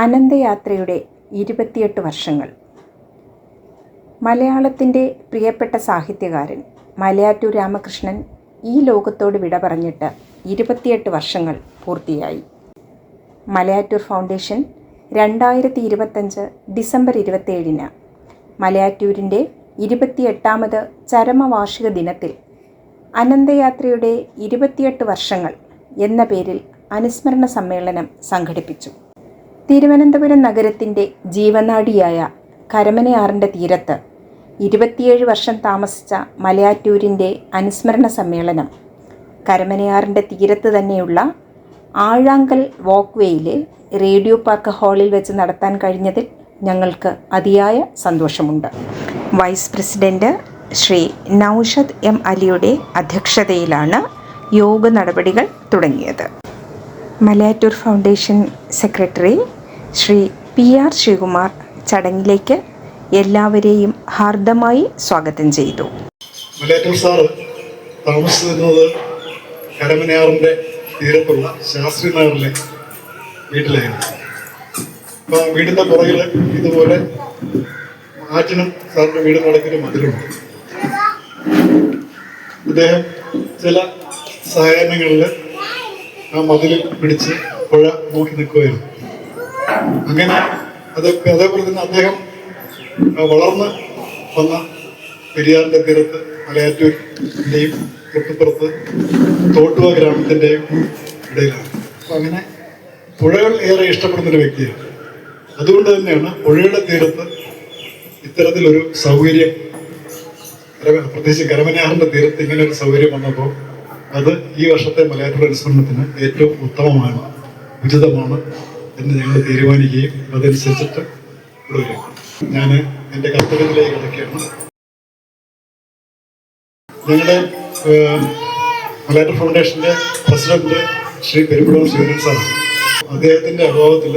അനന്തയാത്രയുടെ 28 വർഷങ്ങൾ. മലയാളത്തിൻ്റെ പ്രിയപ്പെട്ട സാഹിത്യകാരൻ മലയാറ്റൂർ രാമകൃഷ്ണൻ ഈ ലോകത്തോട് വിട പറഞ്ഞിട്ട് 28 വർഷങ്ങൾ പൂർത്തിയായി. മലയാറ്റൂർ ഫൗണ്ടേഷൻ 2025 ഡിസംബർ 27 മലയാറ്റൂരിൻ്റെ 28ാമത് ചരമവാർഷിക ദിനത്തിൽ അനന്തയാത്രയുടെ 28 വർഷങ്ങൾ എന്ന പേരിൽ അനുസ്മരണ സമ്മേളനം സംഘടിപ്പിച്ചു. തിരുവനന്തപുരം നഗരത്തിൻ്റെ ജീവനാഡിയായ കരമനയാറിൻ്റെ തീരത്ത് 27 വർഷം താമസിച്ച മലയാറ്റൂരിൻ്റെ അനുസ്മരണ സമ്മേളനം കരമനയാറിൻ്റെ തീരത്ത് തന്നെയുള്ള ആഴാങ്കൽ വാക്ക്വേയിലെ റേഡിയോ പാർക്ക് ഹാളിൽ വെച്ച് നടത്താൻ കഴിഞ്ഞതിൽ ഞങ്ങൾക്ക് അതിയായ സന്തോഷമുണ്ട്. Vice president Shri Noushad M അലിയുടെ അധ്യക്ഷതയിലാണ് യോഗ നടപടികൾ തുടങ്ങിയത്. Malayattoor foundation secretary Shri PR Sreekumar ചടങ്ങിലേക്ക് എല്ലാവരെയും ഹാർദമായി സ്വാഗതം ചെയ്തു. മലയാറ്റൂർ സാറ് താമസിച്ചിരുന്നത് കരമനയാറിൻ്റെ തീരത്തുള്ള ശാസ്ത്രി നഗറിലെ വീട്ടിലായിരുന്നു. അപ്പോൾ വീടിൻ്റെ പുറകിൽ ഇതുപോലെ ആറ്റിനും സാറിൻ്റെ വീടിന് ഇടയ്ക്കൊരു മതിലുണ്ട്. അദ്ദേഹം ചില സായാഹ്നങ്ങളിൽ ആ മതിൽ പിടിച്ച് പുഴ നോക്കി നിൽക്കുകയായിരുന്നു. അങ്ങനെ അതേപോലെ തന്നെ അദ്ദേഹം വളർന്ന് വന്ന പെരിയാറിൻ്റെ തീരത്ത് മലയാറ്റൂരിൻ്റെയും തൊട്ടുപുറത്ത് തോട്ടുവ ഗ്രാമത്തിൻ്റെയും ഇടയിലാണ്. അപ്പം അങ്ങനെ പുഴകൾ ഏറെ ഇഷ്ടപ്പെടുന്നൊരു വ്യക്തിയാണ്. അതുകൊണ്ട് തന്നെയാണ് പുഴയുടെ തീരത്ത് ഇത്തരത്തിലൊരു സൗകര്യം, പ്രത്യേകിച്ച് കരമനയാറിൻ്റെ തീരത്ത് ഇങ്ങനെ ഒരു സൗകര്യം വന്നപ്പോൾ അത് ഈ വർഷത്തെ മലയാറ്റൂർ അനുസ്മരണത്തിന് ഏറ്റവും ഉത്തമമാണ്, ഉചിതമാണ് എന്ന് ഞങ്ങൾ തീരുമാനിക്കുകയും അതനുസരിച്ചിട്ട് ഇവിടെ ഞാൻ എൻ്റെ കർത്തവ്യത്തിലേക്ക് കിടക്കുകയാണ്. ഞങ്ങളുടെ മലയാറ്റൂർ ഫൗണ്ടേഷൻ്റെ പ്രസിഡന്റ് ശ്രീ പെരുമ്പടവം ശ്രീധരൻ സാറാണ്. അദ്ദേഹത്തിൻ്റെ അഭാവത്തിൽ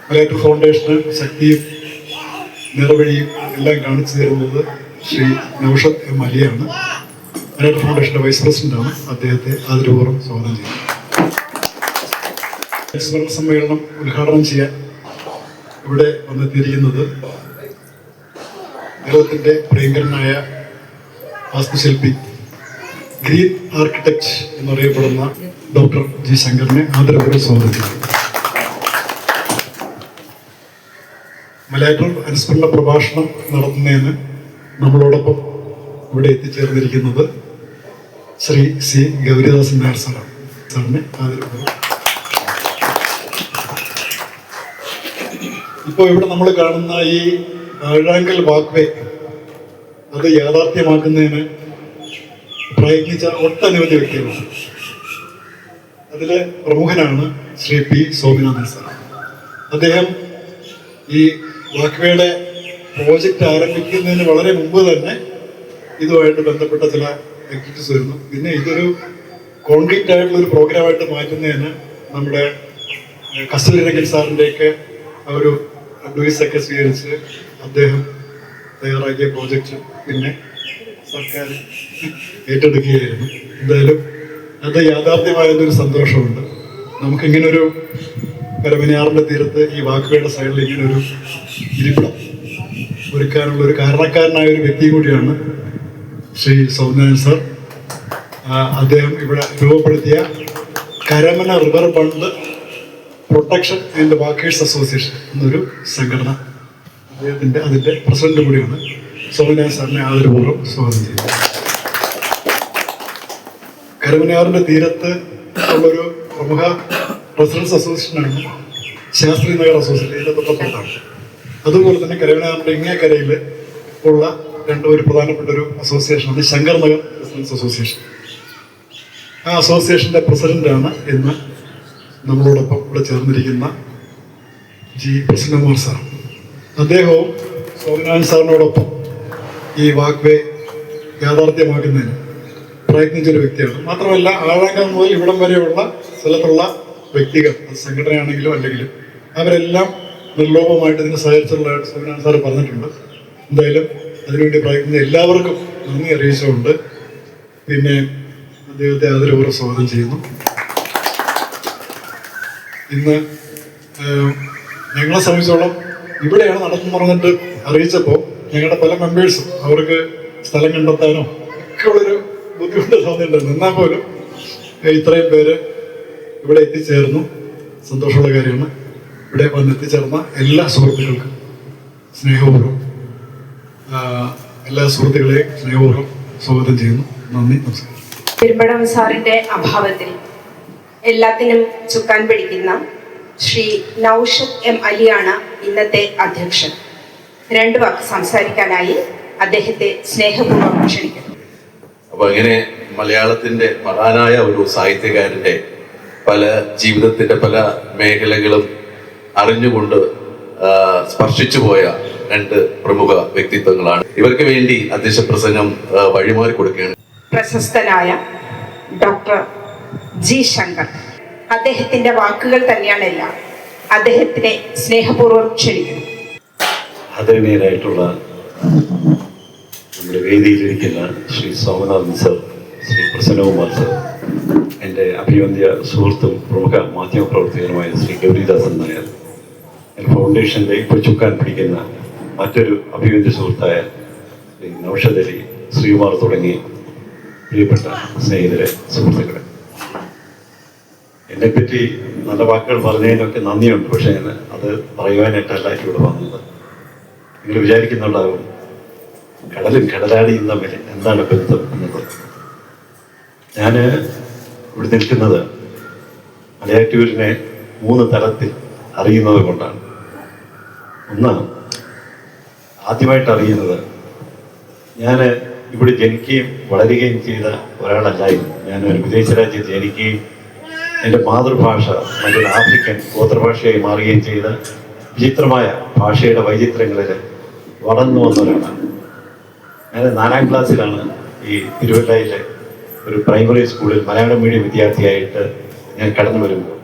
മലയാറ്റൂർ ഫൗണ്ടേഷന് ശക്തിയും നിറവഴിയും എല്ലാം കാണിച്ചു തരുന്നത് ശ്രീ നൗഷദ് എം അലിയാണ്. മലയാറ്റൂർ ഫൗണ്ടേഷൻ്റെ വൈസ് പ്രസിഡന്റാണ്. അദ്ദേഹത്തെ ആദരപൂർവ്വം സ്വാഗതം ചെയ്യുന്നു. അനുസ്മരണ സമ്മേളനം ഉദ്ഘാടനം ചെയ്യാൻ ഇവിടെ വന്നെത്തിയിരിക്കുന്നത് കേരളത്തിൻ്റെ പ്രിയങ്കരനായ വാസ്തുശില്പി, ഗ്രീൻ ആർക്കിടെക്ട് എന്നറിയപ്പെടുന്ന ഡോക്ടർ ജി ശങ്കറിനെ ആദരപൂർവ്വം സ്വാഗതം ചെയ്യുന്നു. മലയാറ്റൂർ അനുസ്മരണ പ്രഭാഷണം നടത്തുന്നതിന് നമ്മളോടൊപ്പം ഇവിടെ എത്തിച്ചേർന്നിരിക്കുന്നത് ശ്രീ C ഗൗരിദാസൻ നായർ സാറാണ്. സാറിനെ ആദരപൂർവ്വം. ഇപ്പോൾ ഇവിടെ നമ്മൾ കാണുന്ന ഈ ആഴാങ്കൽ വാക്ക്വേ അത് യാഥാർത്ഥ്യമാക്കുന്നതിന് പ്രയത്നിച്ച ഒട്ടനവധി വ്യക്തികളാണ്. അതിൽ പ്രമുഖനാണ് ശ്രീ P സ്വാമിനാഥൻ സാർ. അദ്ദേഹം ഈ വാക്ക്വേയുടെ പ്രോജക്റ്റ് ആരംഭിക്കുന്നതിന് വളരെ മുമ്പ് തന്നെ ഇതുമായിട്ട് ബന്ധപ്പെട്ട ചില ആക്ടിവിറ്റീസ് വരുന്നു. പിന്നെ ഇതൊരു കോൺക്രീറ്റ് ആയിട്ടുള്ള ഒരു പ്രോഗ്രാമായിട്ട് മാറ്റുന്നതിന് നമ്മുടെ കസ്തൂരിരംഗൻ സാറിൻ്റെയൊക്കെ ആ ഒരു അഡ്വൈസൊക്കെ സ്വീകരിച്ച് അദ്ദേഹം തയ്യാറാക്കിയ പ്രോജക്റ്റ് പിന്നെ സർക്കാർ ഏറ്റെടുക്കുകയായിരുന്നു. എന്തായാലും അത് യാഥാർത്ഥ്യമായതൊരു സന്തോഷമുണ്ട്. നമുക്കിങ്ങനൊരു കരമനയാറിൻ്റെ തീരത്ത് ഈ വാക്കുകളുടെ സൈഡിൽ ഇങ്ങനൊരു ഇരിപ്പിടം ഒരുക്കാനുള്ള ഒരു കാരണക്കാരനായ ഒരു വ്യക്തി കൂടിയാണ് ശ്രീ സൗമ്യനാഥൻ സാർ. അദ്ദേഹം ഇവിടെ രൂപപ്പെടുത്തിയ Karamana river fund protection and walkers association എന്നൊരു സംഘടന, അതിൻ്റെ പ്രസിഡന്റ് കൂടിയാണ്. സൗമ്യനാഥൻ സാറിനെ ആദരപൂർവ്വം സ്വാഗതം ചെയ്യുന്നു. കരമനയാറിൻ്റെ തീരത്ത് ഉള്ളൊരു പ്രമുഖ റെസിഡൻസ് അസോസിയേഷനാണ് ശാസ്ത്രി നഗർ അസോസിയേഷൻ. ഇതിൻ്റെ തൊട്ടപ്പുറത്താണ്. അതുപോലെ തന്നെ കരമനയാറിൻ്റെ ഇങ്ങേക്കരയിൽ ഉള്ള ഒരു പ്രധാനപ്പെട്ട ഒരു അസോസിയേഷനാണ് ശങ്കർ നഗർ റെസിഡൻസ് അസോസിയേഷൻ. ആ അസോസിയേഷൻ്റെ പ്രസിഡന്റാണ് ഇന്ന് നമ്മളോടൊപ്പം ഇവിടെ ചേർന്നിരിക്കുന്ന G പ്രസന്നകുമാർ സാർ. അദ്ദേഹവും സ്വാമിനാഥൻ സാറിനോടൊപ്പം ഈ വാക്ക്വേ യാഥാർത്ഥ്യമാക്കുന്നതിന് പ്രയത്നിച്ചൊരു വ്യക്തിയാണ്. മാത്രമല്ല ആഴാങ്കൽ മുതൽ ഇവിടം വരെയുള്ള സ്ഥലത്തുള്ള വ്യക്തികൾ, അത് സംഘടനയാണെങ്കിലും അല്ലെങ്കിലും അവരെല്ലാം നിർലോഭമായിട്ട് ഇതിന് സഹകരിച്ചുള്ളതായിട്ട് സ്വാമിനാഥൻ സാർ പറഞ്ഞിട്ടുണ്ട്. എന്തായാലും അതിനുവേണ്ടി പ്രയത്നിച്ച എല്ലാവർക്കും നന്ദി അറിയിച്ചുകൊണ്ട് പിന്നെ അദ്ദേഹത്തെ ആദരപൂർവ്വം സ്വാഗതം ചെയ്യുന്നു. ഇന്ന് ഞങ്ങളെ സംബന്ധിച്ചോളം ഇവിടെയാണ് നടത്തുന്നത് പറഞ്ഞിട്ട് അറിയിച്ചപ്പോൾ ഞങ്ങളുടെ പല മെമ്പേഴ്സും അവർക്ക് സ്ഥലം കണ്ടെത്താനോ ഒക്കെ ഉള്ളൊരു ബുദ്ധിമുട്ട് തോന്നിയിട്ടുണ്ടായിരുന്നു. എന്നാൽ പോലും ഇത്രയും പേര് ഇവിടെ എത്തിച്ചേർന്നു. സന്തോഷമുള്ള കാര്യമാണ്. ഇവിടെ വന്ന് എത്തിച്ചേർന്ന എല്ലാ സുഹൃത്തുക്കൾക്കും സ്നേഹപൂർവ്വം എല്ലാ സുഹൃത്തുക്കളെയും സ്നേഹപൂർവ്വം സ്വാഗതം ചെയ്യുന്നു. നന്ദി, നമസ്കാരം. പെരുമ്പടം സാറിന്റെ അഭാവത്തിൽ എല്ലാത്തിനും ചുക്കാൻ പിടിക്കുന്ന ശ്രീ നൗഷദ് എം അലിയാണ് ഇന്നത്തെ അധ്യക്ഷൻ. 2 വാക്ക് സംസാരിക്കാനായി അദ്ദേഹത്തെ സ്നേഹപൂർവ്വം ക്ഷണിക്കുന്നു. അപ്പൊ ഇങ്ങനെ മലയാളത്തിന്റെ മഹാനായ ഒരു സാഹിത്യകാരന്റെ പല ജീവിതത്തിന്റെ പല മേഖലകളും അറിഞ്ഞുകൊണ്ട് സ്പർശിച്ചു പോയ 2 പ്രമുഖ വ്യക്തിത്വങ്ങളാണ്. ഇവർക്ക് വേണ്ടി അധ്യക്ഷ പ്രസംഗം വഴിമാറി കൊടുക്കുകയാണ് പ്രശസ്തനായ ഡോക്ടർ ജി ശങ്കർ. അദ്ദേഹത്തിന്റെ വാക്കുകൾ തന്നെയാണെല്ലാം. അദ്ദേഹത്തിനെ സ്നേഹപൂർവ്വം ക്ഷണിക്കുന്നു. ആദരണീയരായിട്ടുള്ള നമ്മുടെ വേദിയിലിരിക്കുന്ന ശ്രീ സോമനാഥൻ സർ, ശ്രീ പ്രസന്നകുമാർ സർ, എൻ്റെ അഭിവന്ദ്യ സുഹൃത്തും പ്രമുഖ മാധ്യമപ്രവർത്തകനുമായ ശ്രീ ഗൗരിദാസൻ നായർ, ഫൗണ്ടേഷൻ്റെ ഇപ്പോൾ ചുക്കാൻ പിടിക്കുന്ന മറ്റൊരു അഭിവന്ദ്യ സുഹൃത്തായ ശ്രീ നൗഷദ് അലി, ശ്രീകുമാർ തുടങ്ങി പ്രിയപ്പെട്ട സ്നേഹിതരെ, സുഹൃത്തുക്കളെ, എന്നെപ്പറ്റി നല്ല വാക്കുകൾ പറഞ്ഞതിനൊക്കെ നന്ദിയുണ്ട്. പക്ഷേ അത് പറയുവാനായിട്ടല്ല ഇവിടെ വന്നത്. നിങ്ങൾ വിചാരിക്കുന്നുണ്ടാകും കടലും കടലാടിയും തമ്മിൽ എന്താണ് ബന്ധം എന്നത്. ഞാൻ ഇവിടെ നിൽക്കുന്നത് മലയാറ്റൂരിനെ 3 തലത്തിൽ അറിയുന്നത് കൊണ്ടാണ്. ഒന്ന്, ആദ്യമായിട്ട് അറിയുന്നത്, ഞാൻ ഇവിടെ ജനിക്കുകയും വളരുകയും ചെയ്ത ഒരാളല്ലായിരുന്നു. ഞാൻ ഒരു വിദേശ രാജ്യത്ത് ജനിക്കുകയും എൻ്റെ മാതൃഭാഷ മറ്റൊരു ആഫ്രിക്കൻ ഗോത്രഭാഷയായി മാറുകയും ചെയ്ത വിചിത്രമായ ഭാഷയുടെ വൈചിത്രങ്ങളിൽ വളർന്നു വന്ന ഒരാളാണ്. ഞാൻ 4ാം ക്ലാസ്സിലാണ് ഈ തിരുവല്ലയിലെ ഒരു പ്രൈമറി സ്കൂളിൽ മലയാളം മീഡിയം വിദ്യാർത്ഥിയായിട്ട് ഞാൻ കടന്നു വരുമ്പോൾ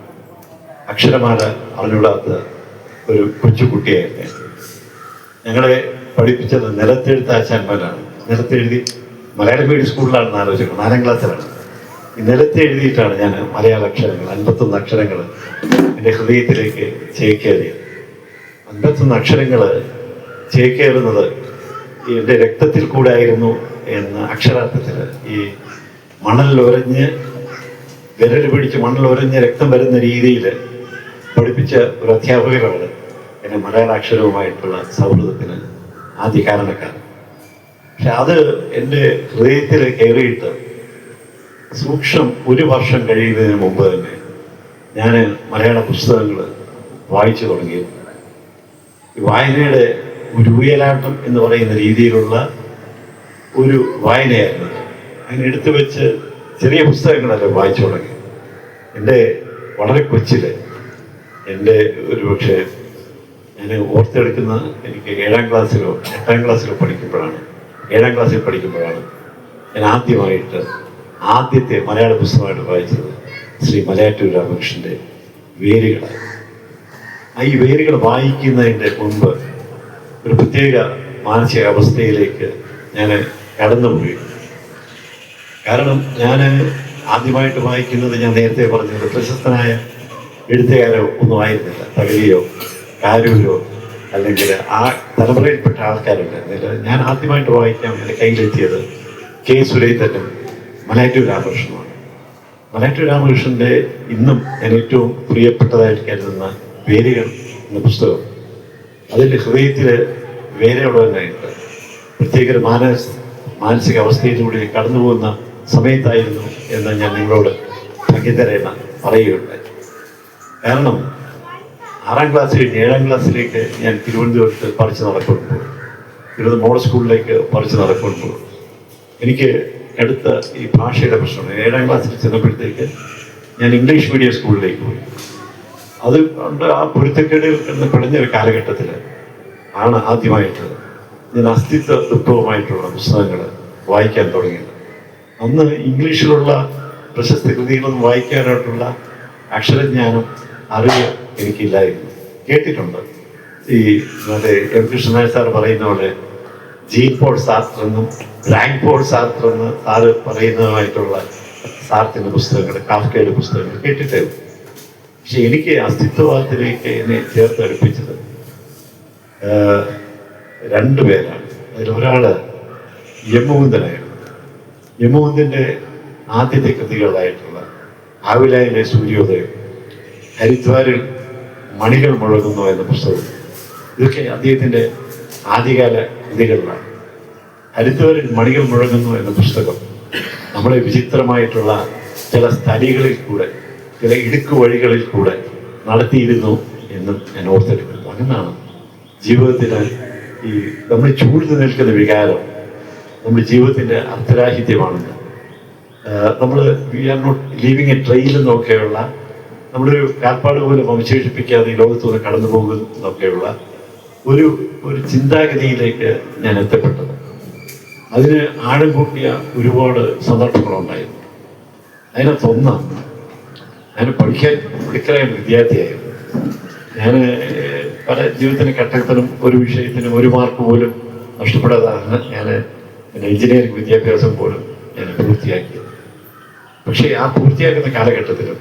അക്ഷരമാല അറിഞ്ഞുകൂടാത്ത ഒരു കൊച്ചുകുട്ടിയായിരുന്നു. ഞങ്ങളെ പഠിപ്പിച്ചത് നിലത്തെഴുത്താശാന്മാരാണ്. നിലത്തെഴുതി മലയാളം മീഡിയം സ്കൂളിലാണെന്ന് ആലോചിക്കണം. 4ാം ക്ലാസ്സിലാണ്. ഈ നിലത്തെഴുതിയിട്ടാണ് ഞാൻ മലയാള അക്ഷരങ്ങൾ 51 അക്ഷരങ്ങൾ എൻ്റെ ഹൃദയത്തിലേക്ക് ചേക്കേറിയത്. 51 അക്ഷരങ്ങൾ ചേക്കേറുന്നത് എൻ്റെ രക്തത്തിൽ കൂടെ ആയിരുന്നു എന്ന അക്ഷരാർത്ഥത്തിൽ ഈ മണലിലൊരഞ്ഞ് വിരൽ പിടിച്ച് മണലിലൊരഞ്ഞ് രക്തം വരുന്ന രീതിയിൽ പഠിപ്പിച്ച ഒരു അധ്യാപകരാണ് എന്നെ മലയാള അക്ഷരവുമായിട്ടുള്ള സൗഹൃദത്തിന് ആദ്യ കാരണക്കാരൻ. പക്ഷെ അത് എൻ്റെ ഹൃദയത്തിൽ കയറിയിട്ട് സൂക്ഷ്മം 1 വർഷം കഴിയുന്നതിന് മുമ്പ് തന്നെ ഞാൻ മലയാള പുസ്തകങ്ങൾ വായിച്ചു തുടങ്ങി. വായനയുടെ ഒരു ഉയലാട്ടം എന്ന് പറയുന്ന രീതിയിലുള്ള ഒരു വായനയായിരുന്നു. അതിനെടുത്ത് വെച്ച് ചെറിയ പുസ്തകങ്ങളൊക്കെ വായിച്ചു തുടങ്ങി. എൻ്റെ വളരെ കൊച്ചിൽ എൻ്റെ ഒരു പക്ഷേ ഞാൻ ഓർത്തെടുക്കുന്ന എനിക്ക് 7ാം ക്ലാസ്സിലോ 8ാം ക്ലാസ്സിലോ പഠിക്കുമ്പോഴാണ് 7ാം ക്ലാസ്സിൽ പഠിക്കുമ്പോഴാണ് ഞാൻ ആദ്യത്തെ മലയാള പുസ്തകമായിട്ട് വായിച്ചത് ശ്രീ മലയാറ്റൂർ രാമകൃഷ്ണൻ്റെ വേരുകളാണ്. ഈ വേരുകൾ വായിക്കുന്നതിൻ്റെ മുമ്പ് ഒരു പ്രത്യേക മാനസികാവസ്ഥയിലേക്ക് ഞാൻ കടന്നുപോയി. കാരണം ഞാൻ ആദ്യമായിട്ട് വായിക്കുന്നത്, ഞാൻ നേരത്തെ പറഞ്ഞത്, പ്രശസ്തനായ എഴുത്തുകാരോ ഒന്നും ആയിരുന്നില്ല. തകഴിയോ കാരൂരോ അല്ലെങ്കിൽ ആ തലമുറയിൽപ്പെട്ട ആൾക്കാരുണ്ടായിരുന്നില്ല. ഞാൻ ആദ്യമായിട്ട് വായിക്കാൻ എൻ്റെ കയ്യിലെത്തിയത് കെ സുരേന്ദ്രനും മലയാറ്റൂർ രാമകൃഷ്ണനുമാണ്. മലയാറ്റൂർ രാമകൃഷ്ണൻ്റെ ഇന്നും ഞാൻ ഏറ്റവും പ്രിയപ്പെട്ടതായിട്ട് കരുതുന്ന വേരുകൾ എന്ന പുസ്തകം, അതിൻ്റെ ഹൃദയത്തിൽ വേരുള്ളവനായിട്ട് പ്രത്യേക മാനസികാവസ്ഥയിലൂടെ കടന്നു പോകുന്ന സമയത്തായിരുന്നു എന്ന് ഞാൻ നിങ്ങളോട് ഭംഗിതരേണ പറയുകയുണ്ടായി. കാരണം 6ാം ക്ലാസ് കഴിഞ്ഞ് 7ാം ക്ലാസ്സിലേക്ക് ഞാൻ തിരുവനന്തപുരത്ത് പറിച്ചു നടക്കുമ്പോൾ, തിരുവനന്തപുരം മോഡൽ സ്കൂളിലേക്ക് പറിച്ചു നടക്കുമ്പോൾ എനിക്ക് അടുത്ത ഈ ഭാഷയുടെ പ്രശ്നമാണ്. 7ാം ക്ലാസ്സിൽ ചെന്നപ്പോഴത്തേക്ക് ഞാൻ ഇംഗ്ലീഷ് മീഡിയം സ്കൂളിലേക്ക് പോയി. അത് കൊണ്ട് ആ പൊരുത്തക്കേടുകൾ എന്ന് പിടഞ്ഞ ഒരു കാലഘട്ടത്തിൽ ആണ് ആദ്യമായിട്ട് ഞാൻ അസ്തിത്വ ദുഃഖവുമായിട്ടുള്ള പുസ്തകങ്ങൾ വായിക്കാൻ തുടങ്ങിയത്. അന്ന് ഇംഗ്ലീഷിലുള്ള പ്രശസ്ത കൃതികളൊന്നും വായിക്കാനായിട്ടുള്ള അക്ഷരജ്ഞാനം, അറിവ് എനിക്കില്ലായിരുന്നു. കേട്ടിട്ടുണ്ട് ഈ മറ്റേ എം കൃഷ്ണനായ സാർ പറയുന്ന പോലെ ജീൻ പോൾ സാർട്ടർ എന്നും റാങ്ക് പോൾ സാർട്ടർ എന്ന് സാറ് പറയുന്നതുമായിട്ടുള്ള സാർത്തിൻ്റെ പുസ്തകങ്ങൾ, കാഫ്കയുടെ പുസ്തകങ്ങൾ കേട്ടിട്ടായിരുന്നു. പക്ഷെ എനിക്ക് അസ്തിത്വവാദത്തിലേക്ക് എന്നെ ചേർത്തെടുപ്പിച്ചത് രണ്ടുപേരാണ്. അതിലൊരാള് യമൂന്തനായിരുന്നു. യമൂന്തിൻ്റെ ആദ്യത്തെ കൃതികളായിട്ടുള്ള ആവിലായിലെ സൂര്യോദയം, ഹരിദ്വാരിൽ മണികൾ മുഴങ്ങുന്നു എന്ന പുസ്തകം, ഇതൊക്കെ അദ്ദേഹത്തിൻ്റെ ആദ്യകാല കൃതികളിലാണ്. ഹരിദ്വാരിൽ മണികൾ മുഴങ്ങുന്നു എന്ന പുസ്തകം നമ്മളെ വിചിത്രമായിട്ടുള്ള ചില സ്ഥലികളിൽ കൂടെ, ചില ഇടുക്ക് വഴികളിൽ കൂടെ നടത്തിയിരുന്നു എന്നും ഞാൻ ഓർത്തെടുക്കുന്നു. അങ്ങനെയാണ് ജീവിതത്തിന് ഈ നമ്മൾ ചൂഴ്ന്നു നിൽക്കുന്ന വികാരം നമ്മുടെ ജീവിതത്തിൻ്റെ അർത്ഥരാഹിത്യമാണെന്ന്, നമ്മൾ we are not leaving a trail എന്നൊക്കെയുള്ള നമ്മളൊരു കാൽപ്പാട് പോലും അവശേഷിപ്പിക്കാതെ ഈ ലോകത്തുനിന്ന് കടന്നു പോകുന്നതൊക്കെയുള്ള ഒരു ചിന്താഗതിയിലേക്ക് ഞാൻ എത്തപ്പെട്ടത്. അതിന് ആഴം കൂട്ടിയ ഒരുപാട് സന്ദർഭങ്ങളുണ്ടായിരുന്നു. അതിനകത്തൊന്നാണ് ഞാൻ പഠിക്കലായ വിദ്യാർത്ഥിയായിരുന്നു. ഞാൻ പല ജീവിതത്തിന് ഘട്ടത്തിലും ഒരു വിഷയത്തിനും ഒരു മാർക്ക് പോലും നഷ്ടപ്പെടാതാണ് ഞാൻ എൻ്റെ എഞ്ചിനീയറിംഗ് വിദ്യാഭ്യാസം പോലും ഞാൻ പൂർത്തിയാക്കിയത്. പക്ഷേ ആ പൂർത്തിയാക്കുന്ന കാലഘട്ടത്തിലും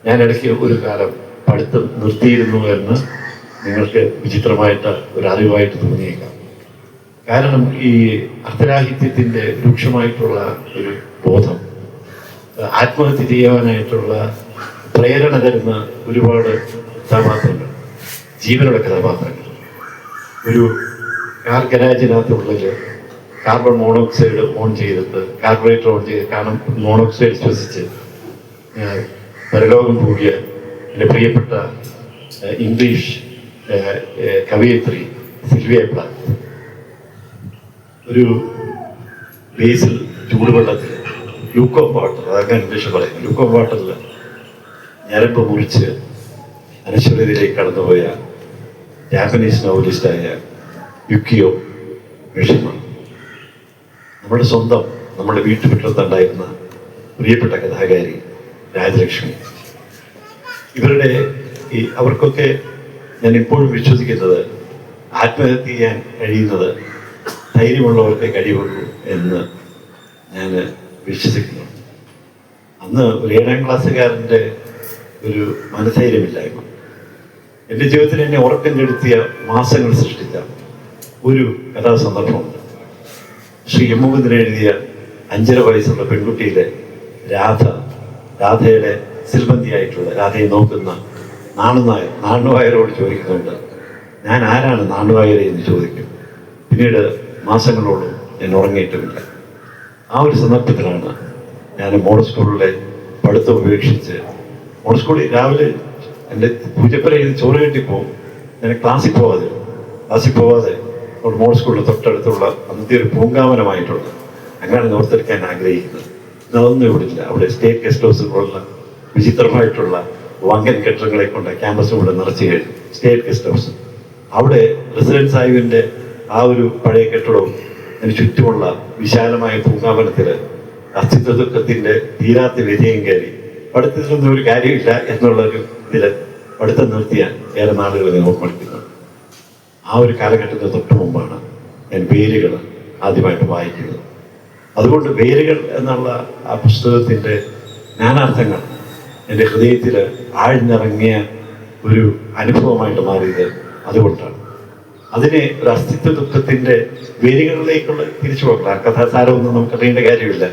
ഞാൻ ഇടയ്ക്ക് ഒരു കാലം പഠിത്തം നിർത്തിയിരുന്നു എന്ന് നിങ്ങൾക്ക് വിചിത്രമായിട്ട് ഒരു അറിവായിട്ട് തോന്നിയേക്കാം. കാരണം ഈ അർത്ഥരാഹിത്യത്തിൻ്റെ രൂക്ഷമായിട്ടുള്ള ഒരു ബോധം, ആത്മഹത്യ ചെയ്യാനായിട്ടുള്ള പ്രേരണ തരുന്ന ഒരുപാട് കഥാപാത്രങ്ങൾ, ജീവനുള്ള കഥാപാത്രങ്ങൾ, ഒരു കാർ ഗരാജിനകത്തുള്ളിൽ കാർബൺ മോണോക്സൈഡ് ഓൺ ചെയ്തിട്ട് കാർബറേറ്റർ ഓൺ ചെയ്ത് കാരണം മോണോക്സൈഡ് ശ്വസിച്ച് പരലോകം കൂടിയ എൻ്റെ പ്രിയപ്പെട്ട ഇംഗ്ലീഷ് കവയിത്രി സിൽവിയ പ്ലാത്ത് ഒരു ബേസിൽ ചൂടുവെള്ളത്തിൽ ലൂക്കോ വാട്ടർ, അതൊക്കെ ഇംഗ്ലീഷ് പറയും, ലൂക്കോ വാട്ടറിൽ ഞരമ്പ് മുറിച്ച് അനശ്വരതയിലേക്ക് കടന്നുപോയ ജാപ്പനീസ് നോവലിസ്റ്റായ യുക്കിയോ മിഷിമ, നമ്മുടെ സ്വന്തം നമ്മുടെ വീട്ടുമുറ്റത്തുണ്ടായിരുന്ന പ്രിയപ്പെട്ട കഥാകാരി രാജലക്ഷ്മി, ഇവരുടെ അവർക്കൊക്കെ ഞാൻ ഇപ്പോഴും വിശ്വസിക്കുന്നത് ആത്മഹത്യ ചെയ്യാൻ കഴിയുന്നത് ധൈര്യമുള്ളവർക്കേ കഴിയുള്ളൂ എന്ന് ഞാൻ വിശ്വസിക്കുന്നു. അന്ന് ഒരു 7ാം ക്ലാസ്സുകാരൻ്റെ ഒരു മനധൈര്യമില്ലായ്മ എൻ്റെ ജീവിതത്തിൽ എന്നെ ഉറക്കം കെടുത്തിയ മാസങ്ങൾ സൃഷ്ടിച്ച ഒരു കഥാസന്ദർഭമുണ്ട്. ശ്രീ യമൂന്ദ്രൻ എഴുതിയ 5.5 വയസ്സുള്ള പെൺകുട്ടിയിലെ രാധയുടെ സിൽബന്തിയായിട്ടുള്ള രാധയെ നോക്കുന്ന നാണുവായരോട് ചോദിക്കുന്നുണ്ട്, ഞാൻ ആരാണ് നാണുവായരെ എന്ന് ചോദിക്കും. പിന്നീട് മാസങ്ങളോളം ഞാൻ ഉറങ്ങിയിട്ടുമില്ല. ആ ഒരു സന്ദർഭത്തിലാണ് ഞാൻ മോഡൽ സ്കൂളിലെ പഠിത്തം ഉപേക്ഷിച്ച്, മോഡൽ സ്കൂളിൽ രാവിലെ എൻ്റെ പൂജപ്പുരയിൽ ചോറ് കെട്ടിപ്പോവും, ഞാൻ ക്ലാസ്സിൽ പോവാതെ അവിടെ മോഡൽ സ്കൂളിൽ തൊട്ടടുത്തുള്ള അന്നത്തെ ഒരു പൂങ്കാവനമായിട്ടുള്ള അങ്ങനെ ഓർത്തെടുക്കാൻ ആഗ്രഹിക്കുന്നത്. അതൊന്നും ഇവിടെ ഇല്ല. അവിടെ സ്റ്റേറ്റ് ഗസ്റ്റ് ഹൗസ് പോലുള്ള വിചിത്രമായിട്ടുള്ള വങ്കൻ കെട്ടിടങ്ങളെ കൊണ്ട് ക്യാമ്പസും കൂടെ നിറച്ചു കഴിഞ്ഞു. സ്റ്റേറ്റ് ഗസ്റ്റ് ഹൗസ്, അവിടെ റെസിഡൻസ് സാഹിബിൻ്റെ ആ ഒരു പഴയ കെട്ടിടവും അതിന് ചുറ്റുമുള്ള വിശാലമായ പൂങ്കാവനത്തിൽ അസ്തിത്വ ദുഃഖത്തിൻ്റെ തീരാത്ത വ്യതിയം കയറി പഠിത്തത്തിലൊന്നും ഒരു കാര്യമില്ല എന്നുള്ളൊരു ഇതിൽ പഠിത്തം നിർത്തിയാൽ ഏറെ നാളുകൾ നമുക്ക് പഠിക്കുന്നത്. ആ ഒരു കാലഘട്ടത്തിന് തൊട്ട് മുമ്പാണ് ഞാൻ വേരുകൾ ആദ്യമായിട്ട് വായിക്കുന്നത്. അതുകൊണ്ട് വേരുകൾ എന്നുള്ള ആ പുസ്തകത്തിൻ്റെ നാനാർത്ഥങ്ങൾ എൻ്റെ ഹൃദയത്തിൽ ആഴ്ന്നിറങ്ങിയ ഒരു അനുഭവമായിട്ട് മാറിയത് അതുകൊണ്ടാണ്. അതിനെ ഒരു അസ്തിത്വ ദുഃഖത്തിൻ്റെ വേരുകളിലേക്കുള്ള തിരിച്ചുപോകണം. ആ കഥാസാരമൊന്നും നമുക്ക് അറിയേണ്ട കാര്യമില്ല.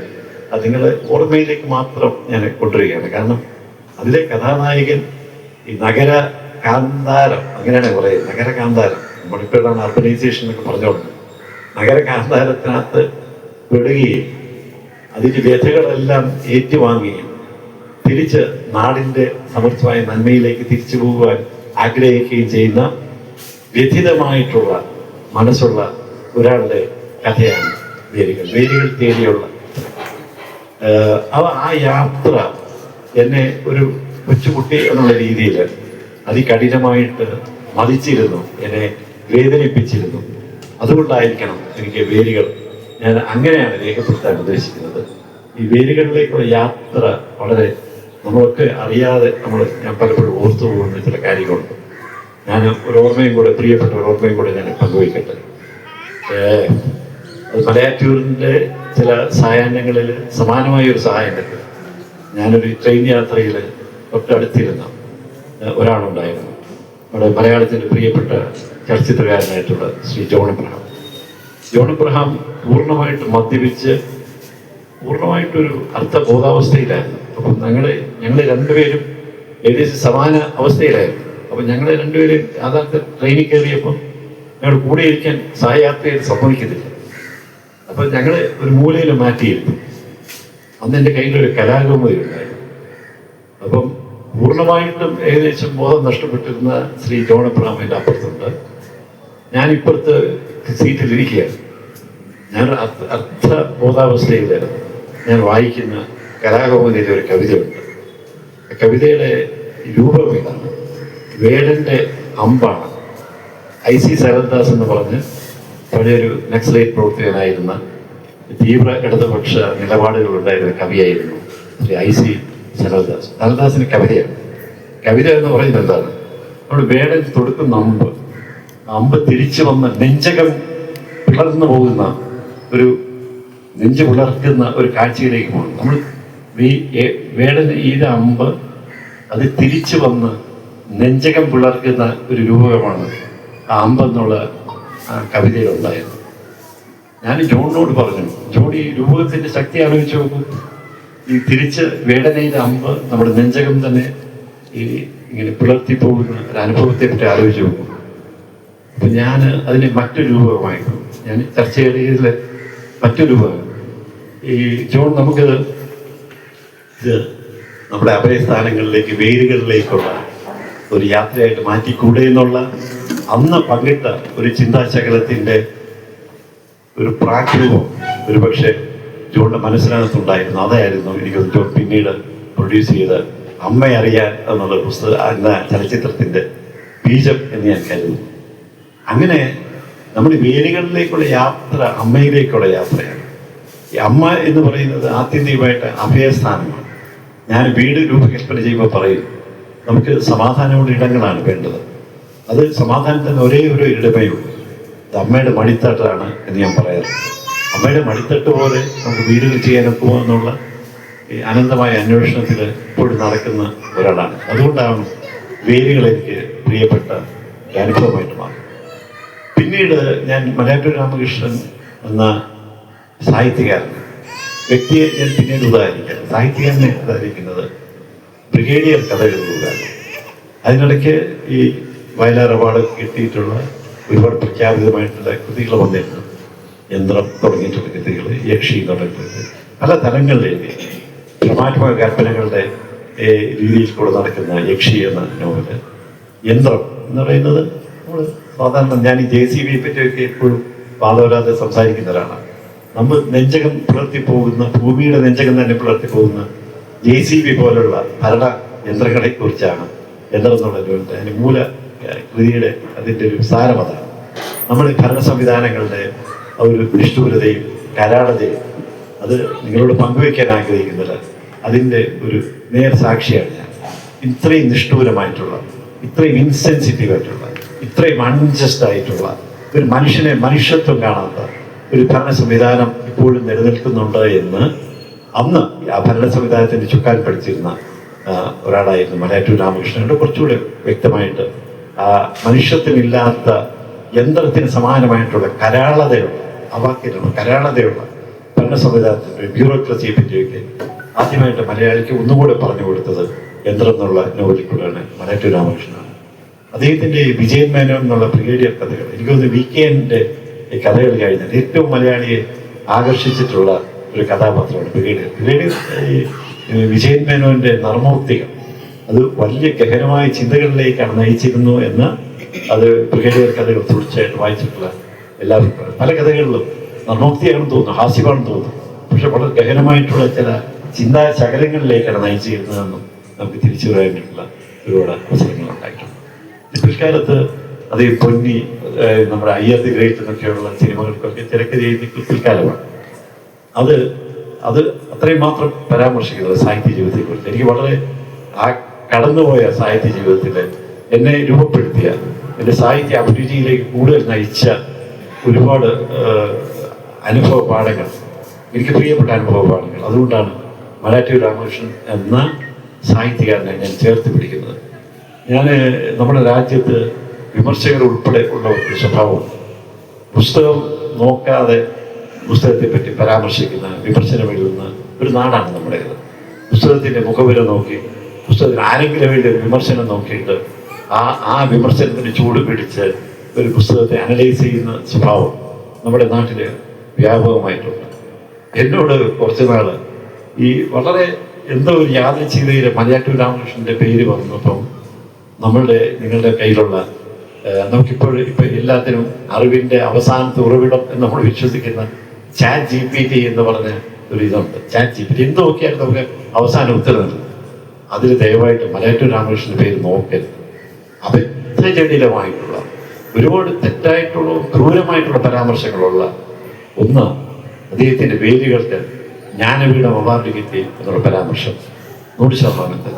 അത് നിങ്ങളുടെ ഓർമ്മയിലേക്ക് മാത്രം ഞാൻ കൊണ്ടുവരികയാണ്. കാരണം അതിലെ കഥാനായകൻ ഈ നഗര കാന്താരം, അങ്ങനെയാണ് പറയുന്നത്, നഗര കാന്താരം. നമ്മളിപ്പോഴാണ് അർബനൈസേഷൻ എന്നൊക്കെ പറഞ്ഞോളുന്നത്. നഗര കാന്താരത്തിനകത്ത് പെടുകയും അതിൻ്റെ വ്യഥകളെല്ലാം ഏറ്റുവാങ്ങുകയും തിരിച്ച് നാടിൻ്റെ സമൃദ്ധമായ നന്മയിലേക്ക് തിരിച്ചു പോകുവാൻ ആഗ്രഹിക്കുകയും ചെയ്യുന്ന വ്യഥിതമായിട്ടുള്ള മനസ്സുള്ള ഒരാളുടെ കഥയാണ് വേരുകൾ തേടിയുള്ള. ആ യാത്ര എന്നെ ഒരു കൊച്ചുകുട്ടി എന്നുള്ള രീതിയിൽ അതികഠിനമായിട്ട് മതിച്ചിരുന്നു, എന്നെ വേദനിപ്പിച്ചിരുന്നു. അതുകൊണ്ടായിരിക്കണം എനിക്ക് വേരുകൾ ഞാൻ അങ്ങനെയാണ് രേഖപ്പെടുത്താൻ ഉദ്ദേശിക്കുന്നത്. ഈ വേരുകളിലേക്കുള്ള യാത്ര വളരെ നമ്മളൊക്കെ അറിയാതെ ഞാൻ പലപ്പോഴും ഓർത്തു പോകുന്ന ചില കാര്യങ്ങളുണ്ട്. ഞാൻ ഒരു ഓർമ്മയും കൂടെ, പ്രിയപ്പെട്ട ഒരു ഓർമ്മയും കൂടെ ഞാൻ പങ്കുവയ്ക്കട്ടെ. അത് മലയാറ്റൂരിൻ്റെ ചില സായാഹ്നങ്ങളിൽ സമാനമായ ഒരു സായാഹ്നത്തിൽ ഞാനൊരു ട്രെയിൻ യാത്രയിൽ തൊട്ടടുത്തിരുന്ന ഒരാളുണ്ടായിരുന്നു. നമ്മുടെ മലയാളത്തിൻ്റെ പ്രിയപ്പെട്ട ചലച്ചിത്രകാരനായിട്ടുള്ള ശ്രീ ജോൺ എബ്രഹാം. ജോൺ എബ്രഹാം പൂർണ്ണമായിട്ട് മദ്യപിച്ച് പൂർണ്ണമായിട്ടൊരു അർത്ഥബോധാവസ്ഥയിലായിരുന്നു. അപ്പം ഞങ്ങൾ രണ്ടുപേരും ഏകദേശം സമാന അവസ്ഥയിലായിരുന്നു. അപ്പം ഞങ്ങൾ രണ്ടുപേരും യാഥാർത്ഥ ട്രെയിനിൽ കയറിയപ്പം ഞങ്ങൾ കൂടെ ഇരിക്കാൻ സഹയാത്രയിൽ സമ്മതിക്കുന്നില്ല. അപ്പം ഞങ്ങൾ ഒരു മൂലയിൽ മാറ്റിയിരുന്നു. അന്ന് എൻ്റെ കയ്യിലൊരു കലാകൗമുദി ഉണ്ടായിരുന്നു. അപ്പം പൂർണ്ണമായിട്ടും ഏകദേശം ബോധം നഷ്ടപ്പെട്ടിരുന്ന ശ്രീ ജോൺ എബ്രഹാമിൻ്റെ അപ്പുറത്തുണ്ട്. ഞാനിപ്പുറത്ത് സീറ്റിലിരിക്കുകയാണ്. ഞാൻ അർത്ഥബോധാവസ്ഥയിലായിരുന്നു. ഞാൻ വായിക്കുന്ന കലാകൗമുദിയിലെ ഒരു കവിതയുണ്ട്. കവിതയുടെ രൂപം ഇതാണ്: വേടൻ്റെ അമ്പാണ്. IC സരൺദാസ് എന്ന് പറഞ്ഞ് പഴയൊരു നക്സലൈറ്റ് പ്രവർത്തകനായിരുന്ന തീവ്ര ഇടതുപക്ഷ നിലപാടുകളുണ്ടായിരുന്ന കവിയായിരുന്നു ശ്രീ IC സരൺദാസ്. സരൺദാസിന് കവിതയാണ്. കവിത എന്ന് പറയുന്നത് എന്താണ്? നമ്മൾ വേടൻ തൊടുക്കുന്ന അമ്പ് തിരിച്ചു വന്ന് നെഞ്ചകം പിളർന്നു പോകുന്ന ഒരു നെഞ്ചു പിളർക്കുന്ന ഒരു കാഴ്ചയിലേക്ക് പോകും. നമ്മൾ വേടൻ ഈത അമ്പ് അത് തിരിച്ചു വന്ന് നെഞ്ചകം പിളർക്കുന്ന ഒരു രൂപമാണ് ആ അമ്പെന്നുള്ള കവിതയിലുണ്ടായത്. ഞാൻ ജോണിനോട് പറഞ്ഞു, ജോൺ ഈ രൂപകത്തിൻ്റെ ശക്തി ആലോചിച്ച് നോക്കും. ഈ തിരിച്ച് വേടനയിലെ അമ്പ് നമ്മുടെ നെഞ്ചകം തന്നെ ഈ ഇങ്ങനെ പിളർത്തി പോകുന്ന ഒരു അനുഭവത്തെ പറ്റി ആലോചിച്ച് നോക്കും. അപ്പം ഞാൻ അതിനെ മറ്റൊരു രൂപമായിരുന്നു ഞാൻ ചർച്ച ചെയ്തതിൽ മറ്റൊരു രൂപമാണ് ഈ ജോൺ. നമുക്ക് ഇത് നമ്മുടെ അഭയസ്ഥാനങ്ങളിലേക്ക് വേരുകളിലേക്കുള്ള ഒരു യാത്രയായിട്ട് മാറ്റിക്കൂടെ എന്നുള്ള അന്ന് പങ്കിട്ട ഒരു ചിന്താശകലത്തിൻ്റെ ഒരു പ്രാഗ്രൂപം ഒരു പക്ഷേ ജോണിൻ്റെ മനസ്സിനകത്തുണ്ടായിരുന്നു. അതായിരുന്നു എനിക്ക് ജോൺ പിന്നീട് പ്രൊഡ്യൂസ് ചെയ്ത അമ്മയെ അറിയാൻ എന്നുള്ള പുസ്തകം എന്ന ചലച്ചിത്രത്തിൻ്റെ ബീജം എന്ന് ഞാൻ കരുതുന്നു. അങ്ങനെ നമ്മുടെ വേരുകളിലേക്കുള്ള യാത്ര അമ്മയിലേക്കുള്ള യാത്രയാണ്. ഈ അമ്മ എന്ന് പറയുന്നത് ആത്യന്തികമായിട്ട് അഭയസ്ഥാനമാണ്. ഞാൻ വീട് രൂപകൽപ്പന ചെയ്യുമ്പോൾ പറയും, നമുക്ക് സമാധാനമുള്ള ഇടങ്ങളാണ് വേണ്ടത്. അത് സമാധാനത്തിന് ഒരേ ഒരു ഇടമേ ഉള്ളൂ. ഇത് അമ്മയുടെ മടിത്തട്ടാണ് എന്ന് ഞാൻ പറയാറുണ്ട്. അമ്മയുടെ മടിത്തട്ട് പോലെ നമുക്ക് വീടുകൾ ചെയ്യാനൊക്കുമോ എന്നുള്ള ഈ അനന്തമായ അന്വേഷണത്തിൽ ഇപ്പോഴും നടക്കുന്ന ഒരാളാണ്. അതുകൊണ്ടാണ് വേരുകൾ എനിക്ക് പ്രിയപ്പെട്ട അനുഭവമായിട്ട് മാറി. പിന്നീട് ഞാൻ മലയാറ്റൂർ രാമകൃഷ്ണൻ എന്ന സാഹിത്യകാരൻ വ്യക്തിയെ ഞാൻ പിന്നീട് ഉദാഹരിക്കാം. സാഹിത്യകാരനെ ഉദാഹരിക്കുന്നത് ബ്രിഗേഡിയർ കഥ എഴുതുകയാണ്. അതിനിടയ്ക്ക് ഈ വയലാർ അവാർഡ് കിട്ടിയിട്ടുള്ള ഒരുപാട് പ്രഖ്യാപിതമായിട്ടുള്ള കൃതികൾ വന്നിട്ടുണ്ട്. യന്ത്രം തുടങ്ങിയിട്ടുള്ള കൃതികൾ, യക്ഷി തുടങ്ങിയിട്ടുള്ള പല തലങ്ങളിലേക്ക് ഭ്രമാത്മക കൽപ്പനകളുടെ രീതിയിൽ കൂടെ നടക്കുന്ന യക്ഷി എന്ന നോവല്. യന്ത്രം എന്ന് പറയുന്നത് നമ്മൾ സാധാരണ ഞാൻ ഈ JCB പറ്റിയൊക്കെ എപ്പോഴും വാദവരാതെ സംസാരിക്കുന്ന ഒരാളാണ്. നമ്മൾ നെഞ്ചകം പിളർത്തിപ്പോകുന്ന, ഭൂമിയുടെ നെഞ്ചകം തന്നെ പിളർത്തിപ്പോകുന്ന JCB പോലുള്ള ഭരണ യന്ത്രങ്ങളെ കുറിച്ചാണ് യന്ത്രം എന്നുള്ളത്. അതിന് മൂല കൃതിയുടെ അതിൻ്റെ ഒരു സാരം അതാണ്. നമ്മൾ ഭരണ സംവിധാനങ്ങളുടെ ഒരു നിഷ്ഠൂരതയും കരാളതയും അത് നിങ്ങളോട് പങ്കുവയ്ക്കാൻ ആഗ്രഹിക്കുന്നില്ല. അതിൻ്റെ ഒരു നേർ സാക്ഷിയാണ് ഞാൻ. ഇത്രയും നിഷ്ഠൂരമായിട്ടുള്ള, ഇത്രയും ഇൻസെൻസിറ്റീവായിട്ടുള്ള, ഇത്രയും അൺജസ്റ്റ് ആയിട്ടുള്ള ഒരു മനുഷ്യനെ മനുഷ്യത്വം കാണാത്ത ഒരു ഭരണ സംവിധാനം ഇപ്പോഴും നിലനിൽക്കുന്നുണ്ട് എന്ന് അന്ന് ആ ഭരണ സംവിധാനത്തിൻ്റെ ചുക്കാൻ പഠിച്ചിരുന്ന ഒരാളായിരുന്നു മലയാറ്റൂർ രാമകൃഷ്ണനോട് കുറച്ചുകൂടെ വ്യക്തമായിട്ട് ആ മനുഷ്യത്വമില്ലാത്ത യന്ത്രത്തിന് സമാനമായിട്ടുള്ള കരാളതയുള്ള അവാക്യമുള്ള കരാളതയുള്ള ഭരണ സംവിധാനത്തിൻ്റെ ബ്യൂറോക്രസിയെ പറ്റിയൊക്കെ ആദ്യമായിട്ട് മലയാളിക്ക് ഒന്നുകൂടെ പറഞ്ഞു കൊടുത്തത് യന്ത്രം എന്നുള്ള നോവലിൽ കൂടെയാണ് മലയാറ്റൂർ രാമകൃഷ്ണനാണ്. അദ്ദേഹത്തിൻ്റെ വിജയൻ മേനോൻ എന്നുള്ള ബ്രിഗേഡിയർ കഥകൾ, എനിക്കൊന്ന് VKൻ്റെ ഈ കഥകൾ കഴിഞ്ഞാൽ ഏറ്റവും മലയാളിയെ ആകർഷിച്ചിട്ടുള്ള ഒരു കഥാപാത്രമാണ് ബ്രിഗേഡിയർ. വിജയൻ മേനോൻ്റെ നർമ്മോക്തികൾ അത് വലിയ ഗഹനമായ ചിന്തകളിലേക്കാണ് നയിച്ചിരുന്നു എന്ന് അത് ബ്രിഗേഡിയർ കഥകൾ തീർച്ചയായിട്ടും വായിച്ചിട്ടുള്ള എല്ലാവർക്കും പല കഥകളിലും നർമ്മോക്തിയാണെന്ന് തോന്നുന്നു, ഹാസ്യമാണെന്ന് തോന്നുന്നു. പക്ഷെ വളരെ ഗഹനമായിട്ടുള്ള ചില ചിന്താ ശകലങ്ങളിലേക്കാണ് നയിച്ചിരുന്നതെന്നും നമുക്ക് തിരിച്ചു പറയാനായിട്ടുള്ള ഒരുപാട് അവസരങ്ങളുണ്ടായിട്ടുണ്ട്. പിൽക്കാലത്ത് അത് പൊന്നി, നമ്മുടെ IR ദി ഗ്രേറ്റ് എന്നൊക്കെയുള്ള സിനിമകൾക്കൊക്കെ തിരക്കഥ എഴുതി പിൽക്കാലമാണ്. അത് അത്രയും മാത്രം പരാമർശിക്കുന്നത് സാഹിത്യ ജീവിതത്തെക്കുറിച്ച്. എനിക്ക് വളരെ ആ കടന്നുപോയ സാഹിത്യ ജീവിതത്തിൽ എന്നെ രൂപപ്പെടുത്തിയ, എൻ്റെ സാഹിത്യ അഭിരുചിയിലേക്ക് കൂടുതൽ നയിച്ച ഒരുപാട് അനുഭവ പാഠങ്ങൾ, എനിക്ക് പ്രിയപ്പെട്ട അനുഭവ പാഠങ്ങൾ. അതുകൊണ്ടാണ് മലയാറ്റൂർ രാമകൃഷ്ണൻ എന്ന സാഹിത്യകാരനെ ഞാൻ ചേർത്ത് പിടിക്കുന്നത്. ഞാൻ നമ്മുടെ രാജ്യത്ത് വിമർശകർ ഉൾപ്പെടെ ഉള്ള ഒരു സ്വഭാവം, പുസ്തകം നോക്കാതെ പുസ്തകത്തെ പറ്റി പരാമർശിക്കുന്ന, വിമർശനം എഴുതുന്ന ഒരു നാടാണ് നമ്മുടേത്. പുസ്തകത്തിൻ്റെ മുഖവില നോക്കി, പുസ്തകത്തിന് ആരെങ്കിലും വേണ്ടി ഒരു വിമർശനം നോക്കിയിട്ട് ആ വിമർശനത്തിന് ചൂട് പിടിച്ച് ഒരു പുസ്തകത്തെ അനലൈസ് ചെയ്യുന്ന സ്വഭാവം നമ്മുടെ നാട്ടിൽ വ്യാപകമായിട്ടുണ്ട്. എന്നോട് കുറച്ച് നാൾ ഈ വളരെ എന്തോ ഒരു യാദൃച്ഛികതയിൽ മലയാറ്റൂർ രാമകൃഷ്ണൻ്റെ പേര് വന്നപ്പം നിങ്ങളുടെ കയ്യിലുള്ള നമുക്കിപ്പോൾ എല്ലാത്തിനും അറിവിൻ്റെ അവസാനത്തെ ഉറവിടം എന്ന് നമ്മൾ വിശ്വസിക്കുന്ന ChatGPT എന്ന് പറഞ്ഞ ഒരു ഇതുണ്ട്. ChatGPT എന്ത് നോക്കിയാലും നമുക്ക് അവസാനം ഉത്തരവുണ്ട്. അതിൽ ദയവായിട്ട് മലയാറ്റൂർ രാമകൃഷ്ണൻ്റെ പേര് നോക്കരുത്. അത് എത്ര ജടിലമായിട്ടുള്ള, ഒരുപാട് തെറ്റായിട്ടുള്ള, ക്രൂരമായിട്ടുള്ള പരാമർശങ്ങളുള്ള ഒന്ന്, അദ്ദേഹത്തിൻ്റെ വേദികൾക്ക് ജ്ഞാനപീഠം അവാർഡ് കിട്ടി എന്നുള്ള പരാമർശം 100%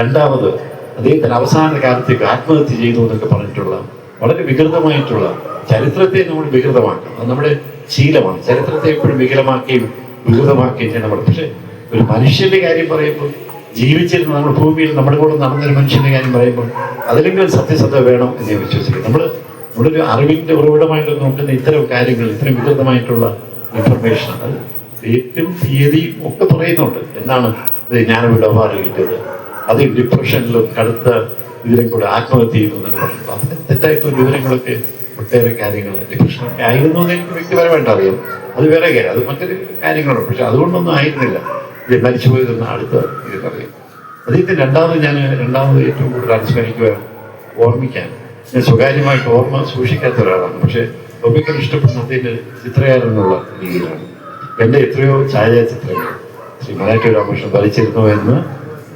രണ്ടാമത്, അദ്ദേഹത്തിന് അവസാന കാലത്തേക്ക് ആത്മഹത്യ ചെയ്തു എന്നൊക്കെ പറഞ്ഞിട്ടുള്ള വളരെ വികൃതമായിട്ടുള്ള, ചരിത്രത്തെ നമ്മൾ വികൃതമാക്കണം, അത് നമ്മുടെ ശീലമാണ്. ചരിത്രത്തെ എപ്പോഴും വികലമാക്കുകയും വികൃതമാക്കുകയും ചെയ്യണം നമ്മൾ. പക്ഷെ ഒരു മനുഷ്യന്റെ കാര്യം പറയുമ്പോൾ, ജീവിച്ചിരുന്ന നമ്മുടെ ഭൂമിയിൽ നമ്മുടെ കൂടെ നടന്നൊരു മനുഷ്യന്റെ കാര്യം പറയുമ്പോൾ അതിലെങ്കിലും സത്യസന്ധത വേണം എന്ന് ഞാൻ വിശ്വസിക്കുന്നു. നമ്മളൊരു അറിവിന്റെ ഉറവിടമായിട്ട് നോക്കുന്ന ഇത്തരം കാര്യങ്ങൾ, ഇത്തരം വികൃതമായിട്ടുള്ള ഇൻഫർമേഷൻ, അത് ഏറ്റവും തീയതിയും ഒക്കെ പറയുന്നുണ്ട്. എന്നാണ് ഇത് ജ്ഞാനപീഠ അവാർഡ് കിട്ടിയത്, അത് ഡിപ്രഷനിലും കടുത്ത ഇതിലും കൂടെ ആത്മഹത്യ ചെയ്യുന്നു എന്നൊക്കെ പറയുന്നത്, അതിന് തെറ്റായിട്ടുള്ള വിവരങ്ങളൊക്കെ, ഒട്ടേറെ കാര്യങ്ങൾ ഡിപ്രഷനൊക്കെ ആയിരുന്നു എന്ന് എനിക്ക് വ്യക്തിപരമായിട്ട് അറിയാം. അത് വേറെ കാര്യം, അത് മറ്റൊരു കാര്യങ്ങളുണ്ട്. പക്ഷെ അതുകൊണ്ടൊന്നും ആയിരുന്നില്ല ഇത് മരിച്ചുപോയതെന്ന് അടുത്ത ഇതിനറിയാം. അദ്ദേഹത്തിന് രണ്ടാമത് ഏറ്റവും കൂടുതൽ അനുസ്മരിക്കുവാൻ, ഓർമ്മിക്കാൻ ഞാൻ സ്വകാര്യമായിട്ട് ഓർമ്മ സൂക്ഷിക്കാത്ത ഒരാളാണ്. പക്ഷെ ഒമിക്കൽ ഇഷ്ടപ്പെടുന്ന അദ്ദേഹത്തിൻ്റെ ചിത്രകാരൻ എന്നുള്ള രീതിയിലാണ്. എൻ്റെ എത്രയോ ഛായാചിത്രങ്ങൾ ശ്രീ മലയാറ്റൂർ രാമകൃഷ്ണൻ വരച്ചിരുന്നു എന്ന്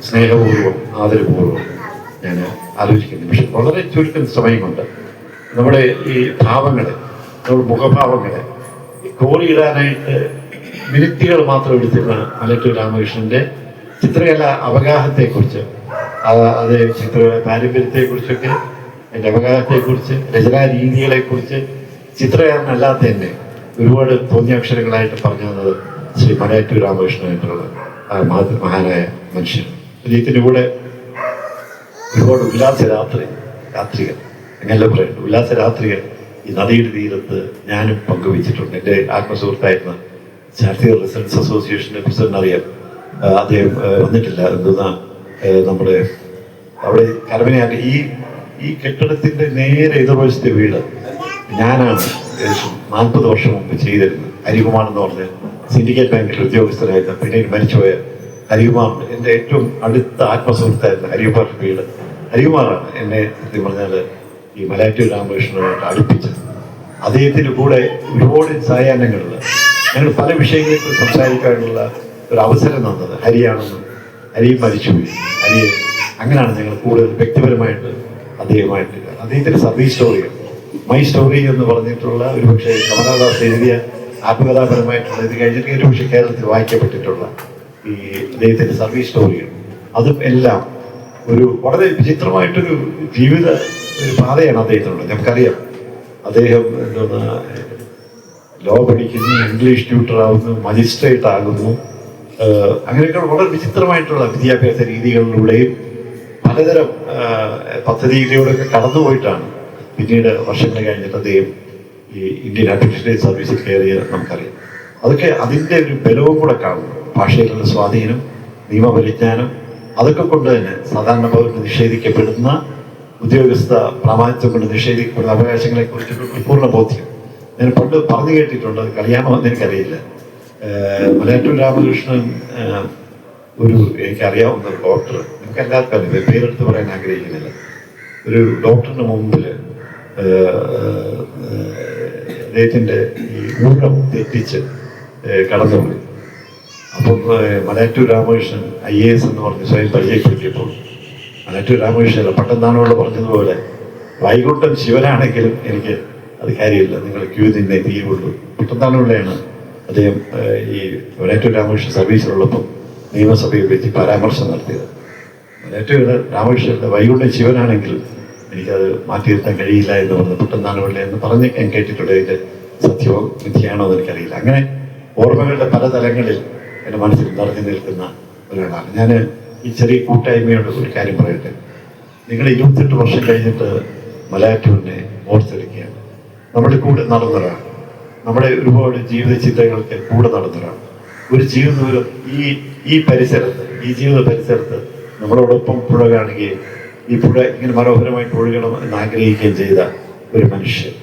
സ്നേഹപൂർവ്വം, ആദരപൂർവ്വം ഞാൻ ആലോചിക്കുന്നു. പക്ഷെ വളരെ ചുരുക്കം സമയം കൊണ്ട് നമ്മുടെ ഈ ഭാവങ്ങളെ, നമ്മുടെ മുഖഭാവങ്ങളെ കോറിയിടാനായിട്ട് മിനിറ്റുകൾ മാത്രം എടുത്തിരുന്ന മലയാറ്റൂർ രാമകൃഷ്ണൻ്റെ ചിത്രകല അവഗാഹത്തെക്കുറിച്ച്, അത് പാരമ്പര്യത്തെക്കുറിച്ചൊക്കെ, എൻ്റെ അവഗാഹത്തെക്കുറിച്ച്, രചനാ രീതികളെക്കുറിച്ച് ചിത്രകാരനല്ലാത്ത തന്നെ ഒരുപാട് തോന്നിയാക്ഷരങ്ങളായിട്ട് പറഞ്ഞു തന്നത് ശ്രീ മലയാറ്റൂർ രാമകൃഷ്ണനായിട്ടുള്ള മഹാനായ മനുഷ്യൻ. അദ്ദേഹത്തിൻ്റെ കൂടെ ഒരുപാട് രാത്രികൾ അങ്ങനെല്ലാം പറയുന്നു, ഉല്ലാസരാത്രികൾ ഈ നദിയുടെ തീരത്ത് ഞാനും പങ്കുവച്ചിട്ടുണ്ട്. എൻ്റെ ആത്മസുഹൃത്തായിരുന്ന ചാരിറ്റി റെസിഡൻസ് അസോസിയേഷൻ്റെ പ്രസിഡന്റ് അറിയാം, അദ്ദേഹം വന്നിട്ടില്ല. എന്തെന്നാ നമ്മുടെ അവിടെ കരമനയാക്കി ഈ കെട്ടിടത്തിൻ്റെ നേരെ എതിർവശത്തെ വീട് ഞാനാണ് ഏകദേശം 40 വർഷം മുമ്പ് ചെയ്തിരുന്നത്. ഹരികുമാർ എന്ന് പറഞ്ഞ സിൻഡിക്കേറ്റ് ബാങ്കിലെ ഉദ്യോഗസ്ഥരായിരുന്ന, പിന്നീട് മരിച്ചുപോയ ഹരികുമാറിന് എൻ്റെ ഏറ്റവും അടുത്ത ആത്മസുഹൃത്തായിരുന്ന ഹരികുമാറിൻ്റെ വീട്. ഹരികുമാറാണ് എന്നെ സത്യം പറഞ്ഞാൽ ഈ മലയാറ്റൂർ രാമകൃഷ്ണനുമായിട്ട് അടുപ്പിച്ചത്. അദ്ദേഹത്തിൻ്റെ കൂടെ ഒരുപാട് സായാഹ്നങ്ങളിൽ ഞങ്ങൾ പല വിഷയങ്ങളെക്കുറിച്ച് സംസാരിക്കാനുള്ള ഒരു അവസരം തന്നത് ഹരിയാണെന്നും, ഹരിയും മരിച്ചുപോയി, ഹരിയെ അങ്ങനെയാണ് ഞങ്ങൾ കൂടുതൽ വ്യക്തിപരമായിട്ട് അദ്ദേഹത്തിൻ്റെ സർവീസ് സ്റ്റോറികൾ, മൈ സ്റ്റോറി എന്ന് പറഞ്ഞിട്ടുള്ള ഒരുപക്ഷെ കമലാദാസ് എഴുതിയ ആത്മകഥാപരമായിട്ടുള്ള ഇത് കഴിഞ്ഞിട്ട് ഒരുപക്ഷെ കേരളത്തിൽ വായിക്കപ്പെട്ടിട്ടുള്ള ഈ അദ്ദേഹത്തിൻ്റെ സർവീസ് സ്റ്റോറികൾ, അതും എല്ലാം ഒരു വളരെ വിചിത്രമായിട്ടൊരു ജീവിത ഒരു പാതയാണ് അദ്ദേഹത്തിനുള്ളത്. നമുക്കറിയാം, അദ്ദേഹം ലോ പഠിക്കുന്നു, ഇംഗ്ലീഷ് ട്യൂട്ടർ ആകുന്നു, മജിസ്ട്രേറ്റ് ആകുന്നു, അങ്ങനെയൊക്കെയുള്ള വളരെ വിചിത്രമായിട്ടുള്ള വിദ്യാഭ്യാസ രീതികളിലൂടെയും പലതരം പദ്ധതിയിലൂടെയൊക്കെ കടന്നുപോയിട്ടാണ് പിന്നീട് വർഷങ്ങൾ കഴിഞ്ഞിട്ട് അദ്ദേഹം ഈ ഇന്ത്യൻ അഡ്മിനിസ്ട്രേറ്റീവ് സർവീസിൽ കയറിയത് നമുക്കറിയാം. അതൊക്കെ അതിൻ്റെ ഒരു ബലവും കൂടെ കാണുന്നു. ഭാഷയിലുള്ള സ്വാധീനം, നിയമപരിജ്ഞാനം, അതൊക്കെ കൊണ്ട് തന്നെ സാധാരണ പൗരന് നിഷേധിക്കപ്പെടുന്ന, ഉദ്യോഗസ്ഥ പ്രാമാണിത്വം കൊണ്ട് നിഷേധിക്കപ്പെടുന്ന അവകാശങ്ങളെക്കുറിച്ചൊക്കെ പൂർണ്ണ ബോധ്യം. ഞാൻ പണ്ട് പറഞ്ഞു കേട്ടിട്ടുണ്ട്, അത് കളിയാണോ എന്ന് എനിക്കറിയില്ല. മലയാറ്റൂർ രാമകൃഷ്ണൻ എനിക്കറിയാവുന്ന ഒരു ഡോക്ടർ, നമുക്ക് എല്ലാവർക്കും അറിയില്ല, പേരെടുത്ത് പറയാൻ ആഗ്രഹിക്കുന്നില്ല, ഒരു ഡോക്ടറിന് മുമ്പിൽ അദ്ദേഹത്തിൻ്റെ ഈ ഊഴം തെറ്റിച്ച് കടന്നുപോയി. അപ്പം മലയാറ്റൂർ രാമകൃഷ്ണൻ IAS എന്ന് പറഞ്ഞ് സ്വയം പരിചയപ്പെടുത്തിയപ്പോൾ മലയാറ്റൂർ രാമകൃഷ്ണൻ പട്ടംതാണോട് പറഞ്ഞതുപോലെ, വൈകുണ്ഠം ശിവനാണെങ്കിലും എനിക്ക് അത് കാര്യമില്ല, നിങ്ങൾ ക്യൂ നിന്നേ തീരുള്ളൂ. പട്ടംതാണോടെയാണ് അദ്ദേഹം ഈ മലയാറ്റൂർ രാമകൃഷ്ണൻ സർവീസിലുള്ളപ്പം നിയമസഭയിൽ വെച്ച് പരാമർശം നടത്തിയത്. മലയാറ്റൂർ രാമകൃഷ്ണൻ്റെ വൈകുണ്ഠം ശിവനാണെങ്കിൽ എനിക്കത് മാറ്റി നിർത്താൻ കഴിയില്ല എന്ന് പറഞ്ഞ് പട്ടംതാണോടെ എന്ന് പറഞ്ഞ് ഞാൻ കേട്ടിട്ടുണ്ട്. അതിൻ്റെ സത്യമോ മിഥ്യയാണോ എന്ന് എനിക്കറിയില്ല. അങ്ങനെ ഓർമ്മകളുടെ പല തലങ്ങളിൽ എൻ്റെ മനസ്സിൽ നിറഞ്ഞു നിൽക്കുന്ന ഒരാളാണ് ഞാൻ. ഈ ചെറിയ കൂട്ടായ്മയോട് ഒരു കാര്യം പറയട്ടെ. നിങ്ങൾ 28 വർഷം കഴിഞ്ഞിട്ട് മലയാറ്റൂരിനെ ഓർത്തെടുക്കുകയാണ്. നമ്മുടെ കൂടെ നടന്നൊരാൾ, നമ്മുടെ ഒരുപാട് ജീവിത ചിന്തകൾക്ക് കൂടെ നടന്നൊരാൾ, ഒരു ജീവിതം ഈ പരിസരത്ത്, ഈ ജീവിത പരിസരത്ത് നമ്മളോടൊപ്പം പുഴ കാണുകയും ഈ പുഴ ഇങ്ങനെ മനോഹരമായിട്ട് ഒഴുകണം എന്ന് ആഗ്രഹിക്കുകയും ചെയ്ത ഒരു മനുഷ്യൻ.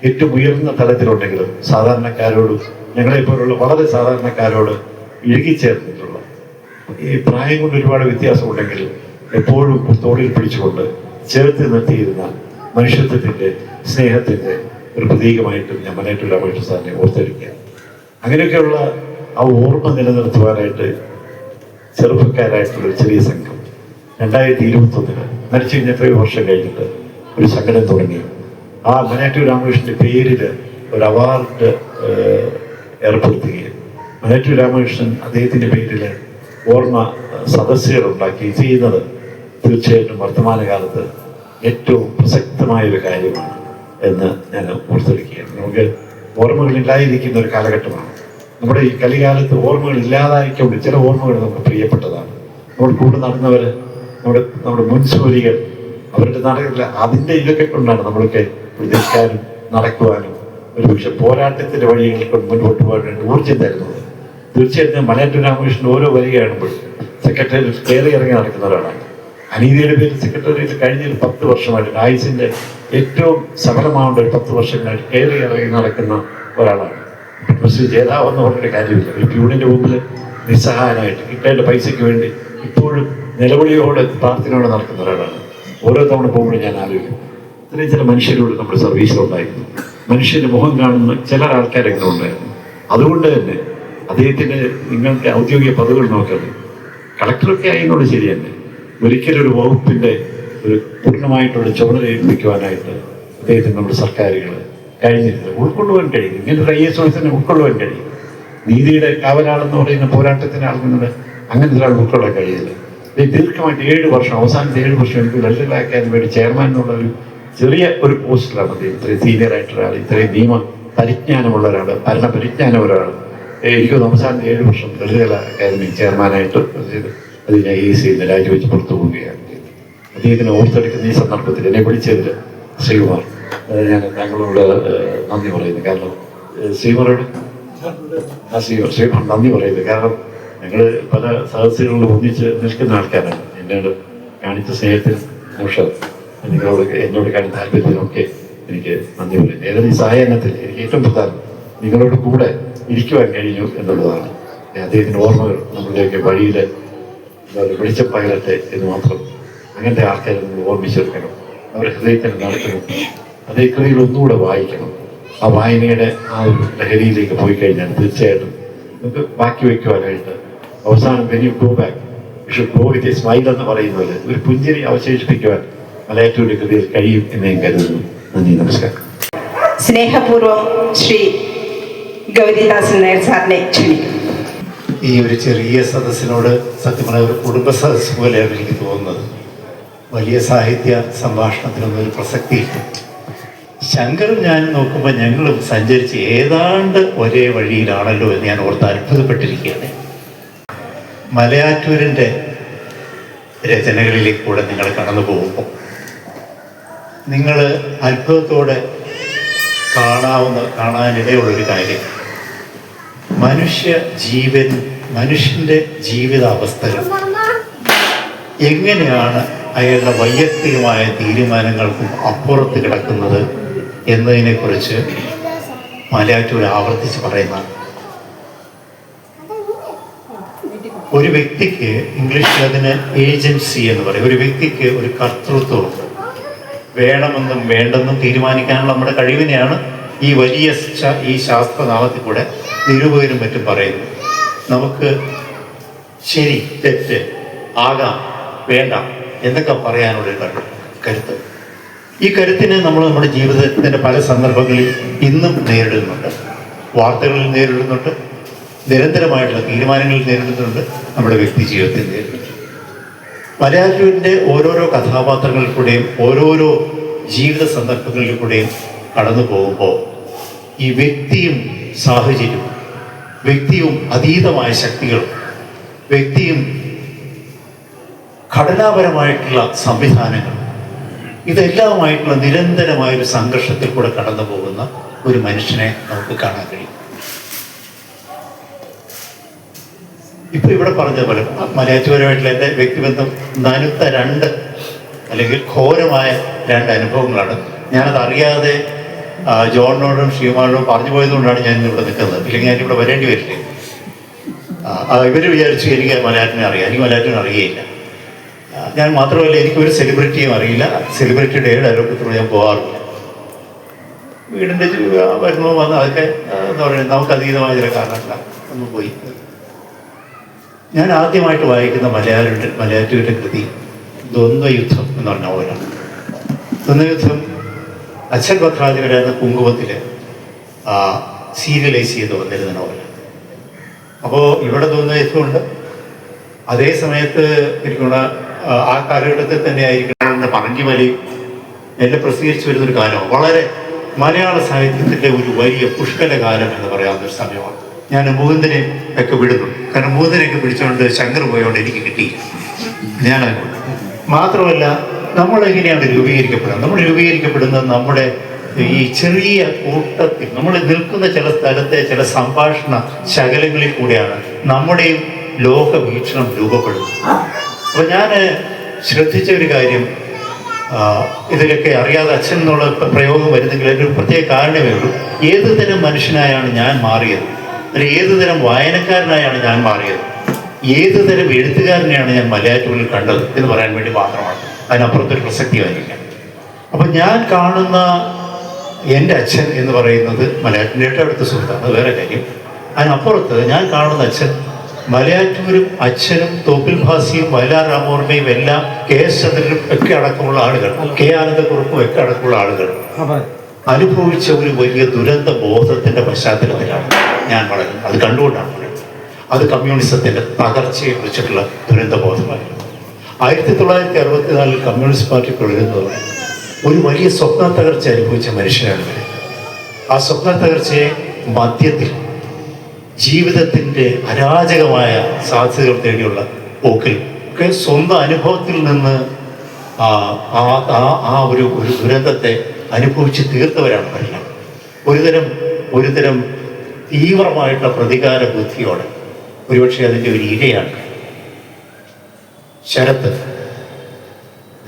ഏറ്റവും ഉയർന്ന തലത്തിലുണ്ടെങ്കിലും സാധാരണക്കാരോടും ഞങ്ങളെപ്പോലുള്ള വളരെ സാധാരണക്കാരോട് ഇഴുകിച്ചേർന്നിട്ടുള്ള, ഈ പ്രായം കൊണ്ട് ഒരുപാട് വ്യത്യാസമുണ്ടെങ്കിലും എപ്പോഴും തോളിൽ പിടിച്ചുകൊണ്ട് ചേർത്ത് നിർത്തിയിരുന്ന മനുഷ്യത്വത്തിൻ്റെ, സ്നേഹത്തിൻ്റെ ഒരു പ്രതീകമായിട്ടും ഞാൻ മലയാറ്റൂർ രാമകൃഷ്ണൻ സാറിനെ ഓർത്തെടുക്കുകയാണ്. അങ്ങനെയൊക്കെയുള്ള ആ ഓർമ്മ നിലനിർത്തുവാനായിട്ട് ചെറുപ്പക്കാരായിട്ടുള്ളൊരു ചെറിയ സംഘം 2021 മരിച്ചു കഴിഞ്ഞ എത്രയോ വർഷം കഴിഞ്ഞിട്ട് ഒരു സംഘടന തുടങ്ങി. ആ മലയാറ്റൂർ രാമകൃഷ്ണൻ്റെ പേരിൽ ഒരു അവാർഡ് ഏർപ്പെടുത്തുകയും മലയാറ്റൂർ രാമകൃഷ്ണൻ അദ്ദേഹത്തിൻ്റെ പേരിൽ ഓർമ്മ സദസ്സുകൾ ഉണ്ടാക്കി ചെയ്യുന്നത് തീർച്ചയായിട്ടും വർത്തമാനകാലത്ത് ഏറ്റവും പ്രസക്തമായൊരു കാര്യമാണ് എന്ന് ഞാൻ ഓർത്തെടുക്കുകയാണ്. നമുക്ക് ഓർമ്മകളില്ലാതിരിക്കുന്ന ഒരു കാലഘട്ടമാണ്. നമ്മുടെ ഈ കലികാലത്ത് ഓർമ്മകൾ ഇല്ലാതായിക്കൊണ്ട് ചില ഓർമ്മകൾ നമുക്ക് പ്രിയപ്പെട്ടതാണ്. നമ്മുടെ കൂടെ നടന്നവർ, നമ്മുടെ മുൻസൂരികൾ, അവരുടെ നടക്കില്ല, അതിൻ്റെ ഇതൊക്കെ കൊണ്ടാണ് നമ്മളൊക്കെ പ്രതീക്ഷിക്കാനും നടക്കുവാനും ഒരുപക്ഷെ പോരാട്ടത്തിൻ്റെ വഴികളിൽ കൊണ്ട് മുൻപോട്ട് പോകാൻ വേണ്ടി ഊർജ്ജം തരുന്നത്. തീർച്ചയായിട്ടും മലയാറ്റൂർ രാമകൃഷ്ണൻ ഓരോ വരി കാണുമ്പോൾ സെക്രട്ടേറിയറ്റ് കയറി ഇറങ്ങി നടക്കുന്ന ഒരാളാണ്. അനീതിയുടെ പേരിൽ സെക്രട്ടേറിയറ്റ് കഴിഞ്ഞ 10 വർഷമായിട്ട് ആയുസിൻ്റെ ഏറ്റവും സഫലമാവേണ്ട ഒരു 10 വർഷങ്ങളായിട്ട് കയറി ഇറങ്ങി നടക്കുന്ന ഒരാളാണ്. മുസ്ലിം ജേതാവെന്ന് പറഞ്ഞൊരു കാര്യമില്ല. ഒരു പ്യൂണിൻ്റെ മുമ്പിൽ നിസ്സഹായനായിട്ട് കിട്ടേണ്ട പൈസയ്ക്ക് വേണ്ടി ഇപ്പോഴും നിലവിളിയോടെ പ്രാർത്ഥനയോടെ നടക്കുന്ന ഒരാളാണ്. ഓരോ തവണ പോകുമ്പോഴും ഞാൻ ആലോചിക്കും, ഇത്രയും ചില മനുഷ്യരോട് നമ്മുടെ സർവീസിലുണ്ടായിരുന്നു. മനുഷ്യൻ്റെ മുഖം കാണുന്ന ചില ആൾക്കാരെങ്ങനെ ഉണ്ടായിരുന്നു. അതുകൊണ്ട് തന്നെ അദ്ദേഹത്തിൻ്റെ നിങ്ങൾക്ക് ഔദ്യോഗിക പദവികൾ നോക്കരുത്. കളക്ടറൊക്കെ ആയതിനോട് ശരി തന്നെ ഒരിക്കലും ഒരു വകുപ്പിൻ്റെ ഒരു പൂർണ്ണമായിട്ടുള്ള ചുമതല ഏൽപ്പിക്കുവാനായിട്ട് അദ്ദേഹത്തിന് നമ്മുടെ സർക്കാരുകൾ കഴിഞ്ഞിരുന്നില്ല. ഉൾക്കൊള്ളുവാൻ കഴിയും. ഇങ്ങനെ ഒരു IAS ഓഫീസറിനെ ഉൾക്കൊള്ളുവാൻ കഴിയും. നീതിയുടെ കാവലാളെന്ന് പറയുന്ന പോരാട്ടത്തിന് ആളുകളുടെ അങ്ങനത്തെ ഒരാൾ ഉൾക്കൊള്ളാൻ കഴിയില്ല. ദീർഘമായിട്ട് 7 വർഷം, അവസാനത്തെ 7 വർഷം എനിക്ക് ലളിത അക്കാദമിയുടെ ചെയർമാൻ എന്നുള്ള ഒരു ചെറിയ ഒരു പോസ്റ്റിലാണ് അദ്ദേഹം. ഇത്രയും സീനിയർ ആയിട്ടുള്ള ഒരാൾ, ഇത്രയും നിയമ പരിജ്ഞാനമുള്ള ഒരാൾ, ഭരണ പരിജ്ഞാനമുള്ള ഒരാൾ. എനിക്ക് അവസാനത്തെ 7 വർഷം ലളിത അക്കാദമി ചെയർമാനായിട്ട് അത് ഞാൻ AEC രാജിവെച്ച് പുറത്തു പോവുകയാണ്. അദ്ദേഹത്തിനെ ഓർത്തെടുക്കുന്ന ഈ സന്ദർഭത്തിൽ എന്നെ വിളിച്ചതിൽ ശ്രീകുമാർ, ഞാൻ താങ്കളോട് നന്ദി പറയുന്നു. കാരണം ശ്രീകുമാറോട് ശ്രീകുമാർ നന്ദി പറയുന്നു. കാരണം ഞങ്ങൾ പല സദസ്സുകളിലും ഒന്നിച്ച് നിൽക്കുന്ന ആൾക്കാരാണ്. എന്നോട് കാണിച്ച സ്നേഹത്തിന് എന്നോട് കാണിച്ച താല്പര്യത്തിനൊക്കെ എനിക്ക് നന്ദി പറയുന്നു. ഏതൊരു ഈ സായാഹ്നത്തിൽ എനിക്ക് ഏറ്റവും പ്രധാനം നിങ്ങളോട് കൂടെ ഇരിക്കുവാൻ കഴിഞ്ഞു എന്നുള്ളതാണ്. അദ്ദേഹത്തിൻ്റെ ഓർമ്മകൾ നമ്മളുടെയൊക്കെ വഴിയിൽ വെളിച്ചം പകരട്ടെ എന്ന് മാത്രം. അങ്ങനത്തെ ആൾക്കാരെ നമ്മൾ ഓർമ്മിച്ചെടുക്കണം. അവരുടെ ഹൃദയത്തിൽ നടത്തണം. അതേ കൃതികൾ ഒന്നുകൂടെ വായിക്കണം. ആ വായനയുടെ ആ ഒരു ലഹരിയിലേക്ക് പോയി കഴിഞ്ഞാൽ തീർച്ചയായിട്ടും നമുക്ക് ബാക്കി വയ്ക്കുവാനായിട്ട് അവസാനം when you go back you should go with a smile എന്ന് പറയുന്നത് ഒരു പുഞ്ചിരി അവശേഷിപ്പിക്കുവാൻ മലയാറ്റൂരിൻ്റെ കൃതിയിൽ കഴിയും എന്ന് ഞാൻ കരുതുന്നു. നന്ദി, നമസ്കാരം. സ്നേഹപൂർവ്വം ശ്രീ ഗൗരിദാസൻ നായർ സാറിനെ ക്ഷണിക്കും. ഈ ഒരു ചെറിയ സദസ്സിനോട് സത്യം പറഞ്ഞ ഒരു കുടുംബ സദസ്സ് പോലെയാണ് എനിക്ക് തോന്നുന്നത്. വലിയ സാഹിത്യ സംഭാഷണത്തിനൊന്നും ഒരു പ്രസക്തിയില്ല. ശങ്കറും ഞാനും നോക്കുമ്പോൾ ഞങ്ങളും സഞ്ചരിച്ച് ഏതാണ്ട് ഒരേ വഴിയിലാണല്ലോ എന്ന് ഞാൻ ഓർത്ത് അത്ഭുതപ്പെട്ടിരിക്കുകയാണ്. മലയാറ്റൂരിൻ്റെ രചനകളിലേക്ക് കൂടെ നിങ്ങൾ കടന്നു പോകുമ്പോൾ നിങ്ങൾ അത്ഭുതത്തോടെ കാണാനിടയുള്ളൊരു കാര്യം, മനുഷ്യൻ്റെ ജീവിതാവസ്ഥകൾ എങ്ങനെയാണ് അയാളുടെ വൈയക്തികമായ തീരുമാനങ്ങൾക്കും അപ്പുറത്ത് കിടക്കുന്നത് എന്നതിനെക്കുറിച്ച് മലയാറ്റൂർ ആവർത്തിച്ച് പറയുന്നതാണ്. ഒരു വ്യക്തിക്ക് ഇംഗ്ലീഷിൽ അതിന് ഏജൻസി എന്ന് പറയും. ഒരു വ്യക്തിക്ക് ഒരു കർത്തൃത്വമുണ്ട്. വേണമെന്നും വേണ്ടെന്നും തീരുമാനിക്കാനുള്ള നമ്മുടെ കഴിവിനെയാണ് ഈ വലിയ ഈ ശാസ്ത്രനാമത്തിൽ കൂടെ നിരൂപകരും മറ്റും പറയുന്നു. നമുക്ക് ശരി, തെറ്റ്, ആകാം, വേണ്ട എന്നൊക്കെ പറയാനുള്ളൊരു കരുത്ത്. ഈ കരുത്തിനെ നമ്മൾ നമ്മുടെ ജീവിതത്തിൻ്റെ പല സന്ദർഭങ്ങളിൽ ഇന്നും നേരിടുന്നുണ്ട്. വാർത്തകളിൽ നേരിടുന്നുണ്ട്, നിരന്തരമായിട്ടുള്ള തീരുമാനങ്ങളിൽ നേരിടുന്നുണ്ട്, നമ്മുടെ വ്യക്തി ജീവിതത്തിൽ നേരിടുന്നുണ്ട്. മലയാറ്റൂരിൻ്റെ ഓരോരോ കഥാപാത്രങ്ങളിൽ കൂടെയും ഓരോരോ ജീവിത സന്ദർഭങ്ങളിൽ കൂടെയും കടന്നു പോകുമ്പോൾ ഈ വ്യക്തിയും സാഹചര്യവും, വ്യക്തിയും അതീതമായ ശക്തികളും, വ്യക്തിയും ഘടനാപരമായിട്ടുള്ള സംവിധാനങ്ങളും ഇതെല്ലാമായിട്ടുള്ള നിരന്തരമായൊരു സംഘർഷത്തിൽ കൂടെ കടന്നു പോകുന്ന ഒരു മനുഷ്യനെ നമുക്ക് കാണാൻ കഴിയും. ഇപ്പൊ ഇവിടെ പറഞ്ഞ പോലെ മലയാറ്റൂരുമായിട്ടുള്ള എൻ്റെ വ്യക്തിബന്ധം നനുത്ത രണ്ട് അല്ലെങ്കിൽ ഘോരമായ രണ്ട് അനുഭവങ്ങളാണ്. ഞാനത് അറിയാതെ ജോണിനോടും ശ്രീമാനോടും പറഞ്ഞു പോയതുകൊണ്ടാണ് ഞാൻ ഇവിടെ നിൽക്കുന്നത്. ഇല്ലെങ്കിൽ ഞാൻ ഇവിടെ വരേണ്ടി വരില്ലേ. ഇവർ വിചാരിച്ചു എനിക്ക് മലയാറ്റിനെ അറിയാം. എനിക്ക് മലയാറ്റിനെ അറിയുകയില്ല. ഞാൻ മാത്രമല്ല, എനിക്കൊരു സെലിബ്രിറ്റിയും അറിയില്ല. സെലിബ്രിറ്റിയുടെ ഡയലോഗത്തിലൂടെ ഞാൻ പോകാറില്ല. വീടിൻ്റെ വരുമ്പോൾ വന്ന് അതൊക്കെ എന്താ പറയുക, നമുക്ക് അതീതമായ ചില കാരണങ്ങള ഒന്ന് പോയി. ഞാൻ ആദ്യമായിട്ട് വായിക്കുന്ന മലയാറ്റൂരിൻ്റെ കൃതി ദ്വന്ദ്വയുദ്ധം എന്ന് പറഞ്ഞ നോവലാണ്. ദ്വന്ദ്വയുദ്ധം അച്ഛൻ ഭദ്രാധിപരായിരുന്ന കുങ്കുമത്തിൽ സീരിയലൈസ് ചെയ്ത് വന്നിരുന്ന നോവലാണ്. അപ്പോൾ ഇവിടെ ദ്വന്ദ്വയുദ്ധമുണ്ട്. അതേ സമയത്ത് എനിക്കുള്ള ആ കാലഘട്ടത്തിൽ തന്നെ ആയിരിക്കണം പറങ്കിമലി എന്നെ പ്രസിദ്ധീകരിച്ചു വരുന്നൊരു കാലമാണ്. വളരെ മലയാള സാഹിത്യത്തിൻ്റെ ഒരു വലിയ പുഷ്കല കാലം എന്ന് പറയാവുന്നൊരു സമയമാണ്. ഞാൻ മുകുന്ദനെ ഒക്കെ വിടുന്നുണ്ട്. കാരണം മുകുന്ദനെയൊക്കെ പിടിച്ചുകൊണ്ട് ശങ്കർ പോയതുകൊണ്ട് എനിക്ക് കിട്ടിയില്ല. ഞാനതുകൊണ്ട് മാത്രമല്ല, നമ്മളെങ്ങനെയാണ് രൂപീകരിക്കപ്പെടുന്നത്? നമ്മൾ രൂപീകരിക്കപ്പെടുന്നത് നമ്മുടെ ഈ ചെറിയ കൂട്ടത്തിൽ നമ്മൾ നിൽക്കുന്ന ചില സ്ഥലത്തെ ചില സംഭാഷണ ശകലങ്ങളിൽ കൂടെയാണ് നമ്മുടെയും ലോക വീക്ഷണം രൂപപ്പെടുന്നത്. അപ്പോൾ ഞാൻ ശ്രദ്ധിച്ച ഒരു കാര്യം, ഇതിലൊക്കെ അറിയാതെ അച്ഛൻ എന്നുള്ള പ്രയോഗം വരുന്നെങ്കിൽ അതിൻ്റെ ഒരു പ്രത്യേക കാരണമേ ഉള്ളൂ. ഏത് തരം മനുഷ്യനായാണ് ഞാൻ മാറിയത്, അല്ലെങ്കിൽ ഏത് തരം വായനക്കാരനായാണ് ഞാൻ മാറിയത്, ഏത് തരം എഴുത്തുകാരനെയാണ് ഞാൻ മലയാറ്റൂരിൽ കണ്ടത് എന്ന് പറയാൻ വേണ്ടി മാത്രമാണ്. അതിനപ്പുറത്തൊരു പ്രസക്തിയായിരിക്കാം. അപ്പം ഞാൻ കാണുന്ന എൻ്റെ അച്ഛൻ എന്ന് പറയുന്നത് മലയാറ്റൂരിൻ്റെ അടുത്ത സുഹൃത്താണ്, അത് വേറെ കാര്യം. അതിനപ്പുറത്ത് ഞാൻ കാണുന്ന അച്ഛൻ മലയാറ്റൂരും അച്ഛനും തോപ്പിൽ ഭാസിയും വയലാർ രാമവർമ്മയും എല്ലാം കെ എസ് ചന്ദ്രനും ഒക്കെ അടക്കമുള്ള ആളുകൾ, കെ ആനന്ദക്കുറുപ്പും ഒക്കെ അടക്കമുള്ള ആളുകൾ അനുഭവിച്ച ഒരു വലിയ ദുരന്ത ബോധത്തിൻ്റെ പശ്ചാത്തലത്തിലാണ് ഞാൻ വളരുന്നത്. അത് കണ്ടുകൊണ്ടാണ് പറയുന്നത്. അത് കമ്മ്യൂണിസത്തിൻ്റെ തകർച്ചയെ കുറിച്ചിട്ടുള്ള ദുരന്ത ബോധമാണ്. 1964 കമ്മ്യൂണിസ്റ്റ് പാർട്ടി തുടരുന്നത് ഒരു വലിയ സ്വപ്ന തകർച്ച അനുഭവിച്ച മനുഷ്യനാണ് ഇവർ. ആ സ്വപ്ന തകർച്ചയെ മധ്യത്തിൽ ജീവിതത്തിൻ്റെ അരാജകമായ സാധ്യതകൾ തേടിയുള്ള പോക്കിൽ ഒക്കെ സ്വന്തം അനുഭവത്തിൽ നിന്ന് ആ ഒരു ദുരന്തത്തെ അനുഭവിച്ച് തീർത്തവരാണ് എല്ലാം. ഒരുതരം തീവ്രമായിട്ടുള്ള പ്രതികാര ബുദ്ധിയോടെ, ഒരുപക്ഷെ അതിൻ്റെ ഒരു ഇരയാണ് ശരത്ത്.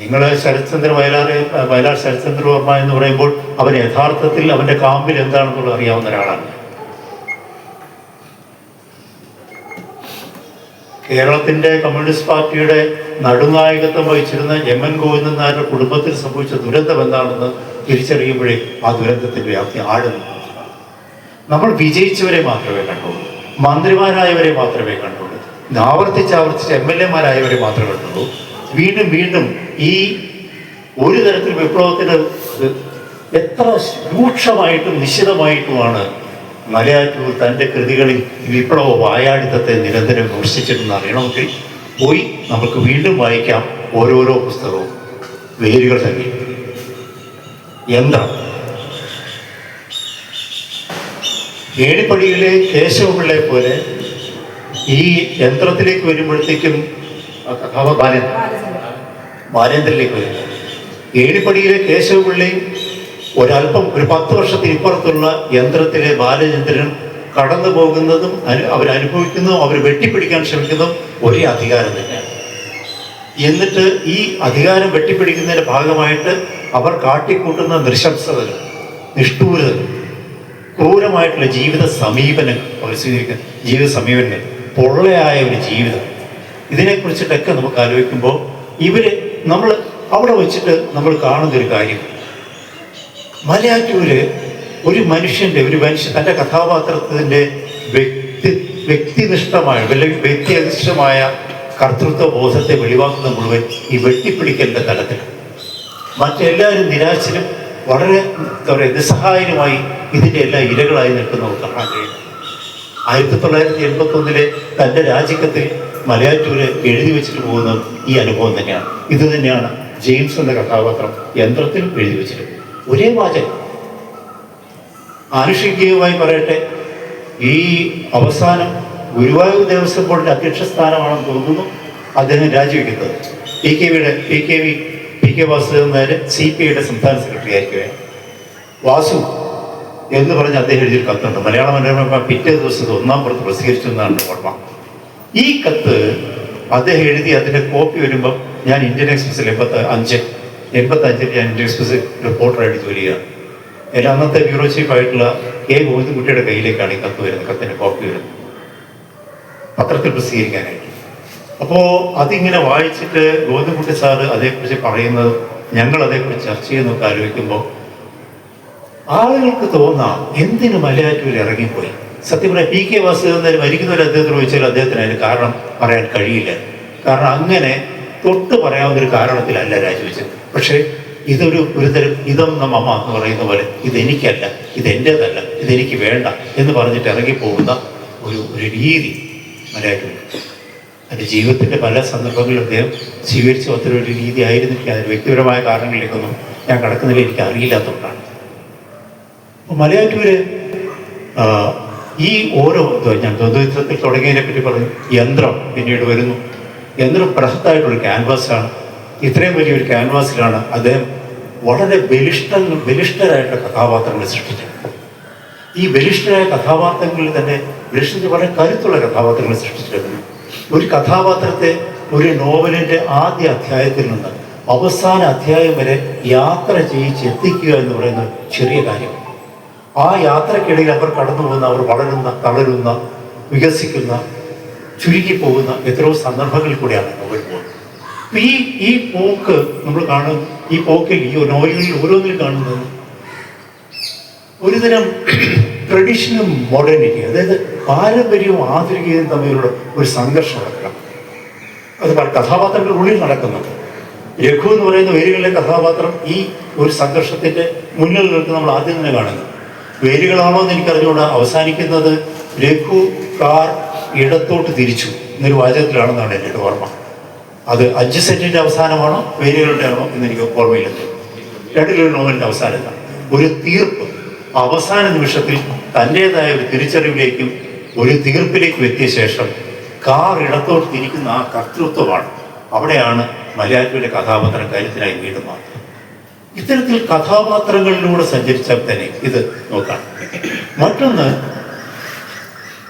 നിങ്ങൾ ശരത്ചന്ദ്ര വയലാർ ശരത്ചന്ദ്ര വർമ്മ എന്ന് പറയുമ്പോൾ അവൻ യഥാർത്ഥത്തിൽ അവൻ്റെ കാമ്പിൽ എന്താണെന്നുള്ളത് അറിയാവുന്ന ഒരാളാണ്. കേരളത്തിൻ്റെ കമ്മ്യൂണിസ്റ്റ് പാർട്ടിയുടെ നടുനായകത്വം വഹിച്ചിരുന്ന എം.എൻ. ഗോവിന്ദൻ നായരുടെ കുടുംബത്തിൽ സംഭവിച്ച ദുരന്തം എന്താണെന്ന് തിരിച്ചറിയുമ്പോഴേ ആ ദുരന്തത്തിൻ്റെ വ്യാപ്തി ആടുന്നു. നമ്മൾ വിജയിച്ചവരെ മാത്രമേ കണ്ടുള്ളൂ, മന്ത്രിമാരായവരെ മാത്രമേ കണ്ടുള്ളൂ, ആവർത്തിച്ച് MLA-മാരായവരെ മാത്രമേ കണ്ടുള്ളൂ. വീണ്ടും ഈ ഒരു തരത്തിൽ വിപ്ലവത്തിന് എത്ര രൂക്ഷമായിട്ടും നിശ്ചിതമായിട്ടുമാണ് മലയാറ്റൂർ തൻ്റെ കൃതികളിൽ വിപ്ലവ വായാടിത്തത്തെ നിരന്തരം വിമർശിച്ചിട്ടുണ്ടെന്ന് അറിയണമെങ്കിൽ പോയി നമുക്ക് വീണ്ടും വായിക്കാം ഓരോരോ പുസ്തകവും. വേരുകൾ തന്നെ യന്ത്രം, ഏണിപ്പടിയിലെ കേശവപിള്ളയെ പോലെ ഈ യന്ത്രത്തിലേക്ക് വരുമ്പോഴത്തേക്കും ബാലേന്ദ്രനിലേക്ക് വരും. ഏണിപ്പടിയിലെ കേശവപിള്ളയും ഒരല്പം ഒരു 10 വർഷത്തിന് ഇപ്പുറത്തുള്ള യന്ത്രത്തിലെ ബാലചന്ദ്രനും കടന്നു പോകുന്നതും അവരനുഭവിക്കുന്നതും അവർ വെട്ടിപ്പിടിക്കാൻ ശ്രമിക്കുന്നതും ഒരേ അധികാരം തന്നെയാണ്. എന്നിട്ട് ഈ അധികാരം വെട്ടിപ്പിടിക്കുന്നതിൻ്റെ ഭാഗമായിട്ട് അവർ കാട്ടിക്കൂട്ടുന്ന നൃശംസതകൾ, നിഷ്ഠൂരതകൾ, ക്രൂരമായിട്ടുള്ള ജീവിത സമീപനങ്ങൾ, അവർ സ്വീകരിക്കുന്ന ജീവിത സമീപനങ്ങൾ, പൊള്ളയായ ഒരു ജീവിതം, ഇതിനെക്കുറിച്ചിട്ടൊക്കെ നമുക്ക് ആലോചിക്കുമ്പോൾ നമ്മൾ അവിടെ വെച്ചിട്ട് നമ്മൾ കാണുന്നൊരു കാര്യം, മലയാറ്റൂര് ഒരു മനുഷ്യൻ തൻ്റെ കഥാപാത്രത്തിൻ്റെ വ്യക്തിനിഷ്ഠമായ അല്ലെങ്കിൽ വ്യക്തിനിഷ്ഠമായ കർത്തൃത്വ ബോധത്തെ വെളിവാക്കുന്ന മുഴുവൻ ഈ വെട്ടിപ്പിടിക്കലിൻ്റെ തലത്തിൽ. മറ്റെല്ലാവരും നിരാശരും വളരെ എന്താ പറയുക നിസ്സഹായനുമായി ഇതിൻ്റെ എല്ലാ ഇരകളായി നിൽക്കുന്നത് കാണാൻ കഴിയും. 1981 തൻ്റെ രാജിക്കത്തിൽ മലയാറ്റൂര് എഴുതി വെച്ചിട്ട് പോകുന്ന ഈ അനുഭവം തന്നെയാണ്. ഇത് തന്നെയാണ് ജെയിംസ് എന്ന കഥാപാത്രം യന്ത്രത്തിലും എഴുതി വെച്ചിട്ട്. ഒരേ വാചകം. ആനുഷികമായി പറയട്ടെ, ഈ അവസാനം ഗുരുവായൂർ ദേവസ്വം ബോർഡിൻ്റെ അധ്യക്ഷ സ്ഥാനമാണെന്ന് തോന്നുന്നു അദ്ദേഹം രാജിവെക്കുന്നത്. പി കെ കെ വാസുദേവൻ നായർ CPI സംസ്ഥാന സെക്രട്ടറി ആയിരിക്കുകയാണ്. വാസു എന്ന് പറഞ്ഞ് അദ്ദേഹം എഴുതിയൊരു കത്തുണ്ട്. മലയാള മനോരമ പിറ്റേ ദിവസത്തെ 1-ാം പുറത്ത് പ്രസിദ്ധീകരിച്ചു എന്നാണ് ഓർമ്മ. ഈ കത്ത് അദ്ദേഹം എഴുതി അതിൻ്റെ കോപ്പി വരുമ്പം ഞാൻ ഇന്ത്യൻ എക്സ്പ്രസ്സിൽ 85 ഞാൻ ഇന്ത്യൻ എക്സ്പ്രസ് റിപ്പോർട്ടറായിട്ട് ജോലി ചെയ്യുകയാണ്. എൻ്റെ അന്നത്തെ ബ്യൂറോ ചീഫായിട്ടുള്ള ഗോവിന്ദൻകുട്ടിയുടെ കയ്യിലേക്കാണ് ഈ കത്ത് വരുന്നത്, കത്തിൻ്റെ കോപ്പി വരുന്നത് പത്രത്തിൽ പ്രസിദ്ധീകരിക്കാനായിട്ട്. അപ്പോൾ അതിങ്ങനെ വായിച്ചിട്ട് ഗോവിന്ദൻകുട്ടി സാറ് അതേക്കുറിച്ച് പറയുന്നത്, ഞങ്ങൾ അതേക്കുറിച്ച് ചർച്ച ചെയ്യുന്നൊക്കെ ആലോചിക്കുമ്പോൾ ആളുകൾക്ക് തോന്നാം എന്തിനു മലയാറ്റൂരിൽ ഇറങ്ങിപ്പോയി. സത്യം പറയാം, PK വാസുദേവൻ മരിക്കുന്നവർ അദ്ദേഹത്തിന് ചോദിച്ചാൽ അദ്ദേഹത്തിന് അതിന് കാരണം പറയാൻ കഴിയില്ല. കാരണം അങ്ങനെ തൊട്ട് പറയാവുന്നൊരു കാരണത്തിലല്ല രാജിവെച്ചത്. പക്ഷേ ഒരു തരം ഇതം നമ്മ എന്ന് പറയുന്ന പോലെ ഇതെനിക്കല്ല, ഇതെൻ്റേതല്ല, ഇതെനിക്ക് വേണ്ട എന്ന് പറഞ്ഞിട്ട് ഇറങ്ങിപ്പോകുന്ന ഒരു രീതി മലയാറ്റൂർ. എൻ്റെ ജീവിതത്തിൻ്റെ പല സന്ദർഭങ്ങളിലും അദ്ദേഹം സ്വീകരിച്ച അത്തരം ഒരു രീതി ആയിരുന്നില്ല. അതിന് വ്യക്തിപരമായ കാരണങ്ങളിലേക്കൊന്നും ഞാൻ കടക്കുന്നതിൽ എനിക്ക് അറിയില്ലാത്തതുകൊണ്ടാണ്. അപ്പോൾ മലയാറ്റൂര് ഈ ഓരോ ഞാൻ ദ്വന്ദ്വയുദ്ധത്തിൽ തുടങ്ങിയതിനെ പറ്റി പറഞ്ഞു. യന്ത്രം പിന്നീട് വരുന്നു. യന്ത്രം ബൃഹത്തായിട്ടൊരു ക്യാൻവാസാണ്. ഇത്രയും വലിയൊരു ക്യാൻവാസിലാണ് അദ്ദേഹം വളരെ ബലിഷ്ഠരായിട്ടുള്ള കഥാപാത്രങ്ങളെ സൃഷ്ടിച്ചത്. ഈ ബലിഷ്ഠരായ കഥാപാത്രങ്ങളിൽ തന്നെ വളരെ കരുത്തുള്ള കഥാപാത്രങ്ങളെ സൃഷ്ടിച്ചിട്ടുണ്ട്. ഒരു കഥാപാത്രത്തെ ഒരു നോവലിൻ്റെ ആദ്യ അധ്യായത്തിൽ നിന്ന് അവസാന അധ്യായം വരെ യാത്ര ചെയ്യിച്ചെത്തിക്കുക എന്ന് പറയുന്ന ചെറിയ കാര്യം. ആ യാത്രക്കിടയിൽ അവർ കടന്നു പോകുന്ന, അവർ വളരുന്ന, തളരുന്ന, വികസിക്കുന്ന, ചുരുങ്ങിപ്പോകുന്ന എത്രയോ സന്ദർഭങ്ങളിൽ കൂടെയാണ് നോവൽ പോകുന്നത്. ഈ പോക്ക് നമ്മൾ കാണും. ഈ പോക്കിൽ ഈ നോവലുകളിൽ ഓരോന്നിലും കാണുന്നത് ഒരുതരം ട്രഡീഷനും മോഡേണിറ്റി, അതായത് പാരമ്പര്യവും ആധുനികതയും തമ്മിലുള്ള ഒരു സംഘർഷം നടക്കണം. അത് കഥാപാത്രങ്ങളുടെ ഉള്ളിൽ നടക്കുന്നുണ്ട്. രഘു എന്ന് പറയുന്ന വേരുകളിലെ കഥാപാത്രം ഈ ഒരു സംഘർഷത്തിൻ്റെ മുന്നിൽ നിൽക്കുന്ന നമ്മൾ ആദ്യം തന്നെ കാണുന്നത്. വേരുകളാണോ എന്ന് എനിക്കറിഞ്ഞുകൂടാ. അവസാനിക്കുന്നത് രഘു കാർ ഇടത്തോട്ട് തിരിച്ചു എന്നൊരു വാചകത്തിലാണെന്നാണ് എൻ്റെ ഓർമ്മ. അത് 5 സെന്റിൻ്റെ അവസാനമാണോ വേരുകളുടെ ആണോ എന്ന് എനിക്ക് ഓർമ്മയില്ല. രണ്ടിലൊരു നോവലിൻ്റെ അവസാനത്താണ് ഒരു തീർപ്പ്. അവസാന നിമിഷത്തിൽ തൻ്റേതായ ഒരു തിരിച്ചറിവിലേക്കും ഒരു തീർപ്പിലേക്കും എത്തിയ ശേഷം കാർ ഇടത്തോട്ട് തിരിക്കുന്ന ആ കർത്തൃത്വമാണ്. അവിടെയാണ് മലയാറ്റൂരിലെ കഥാപാത്രം കാര്യത്തിനായി വീടുന്നത്. ഇത്തരത്തിൽ കഥാപാത്രങ്ങളിലൂടെ സഞ്ചരിച്ചാൽ തന്നെ ഇത് നോക്കാം. മറ്റൊന്ന്,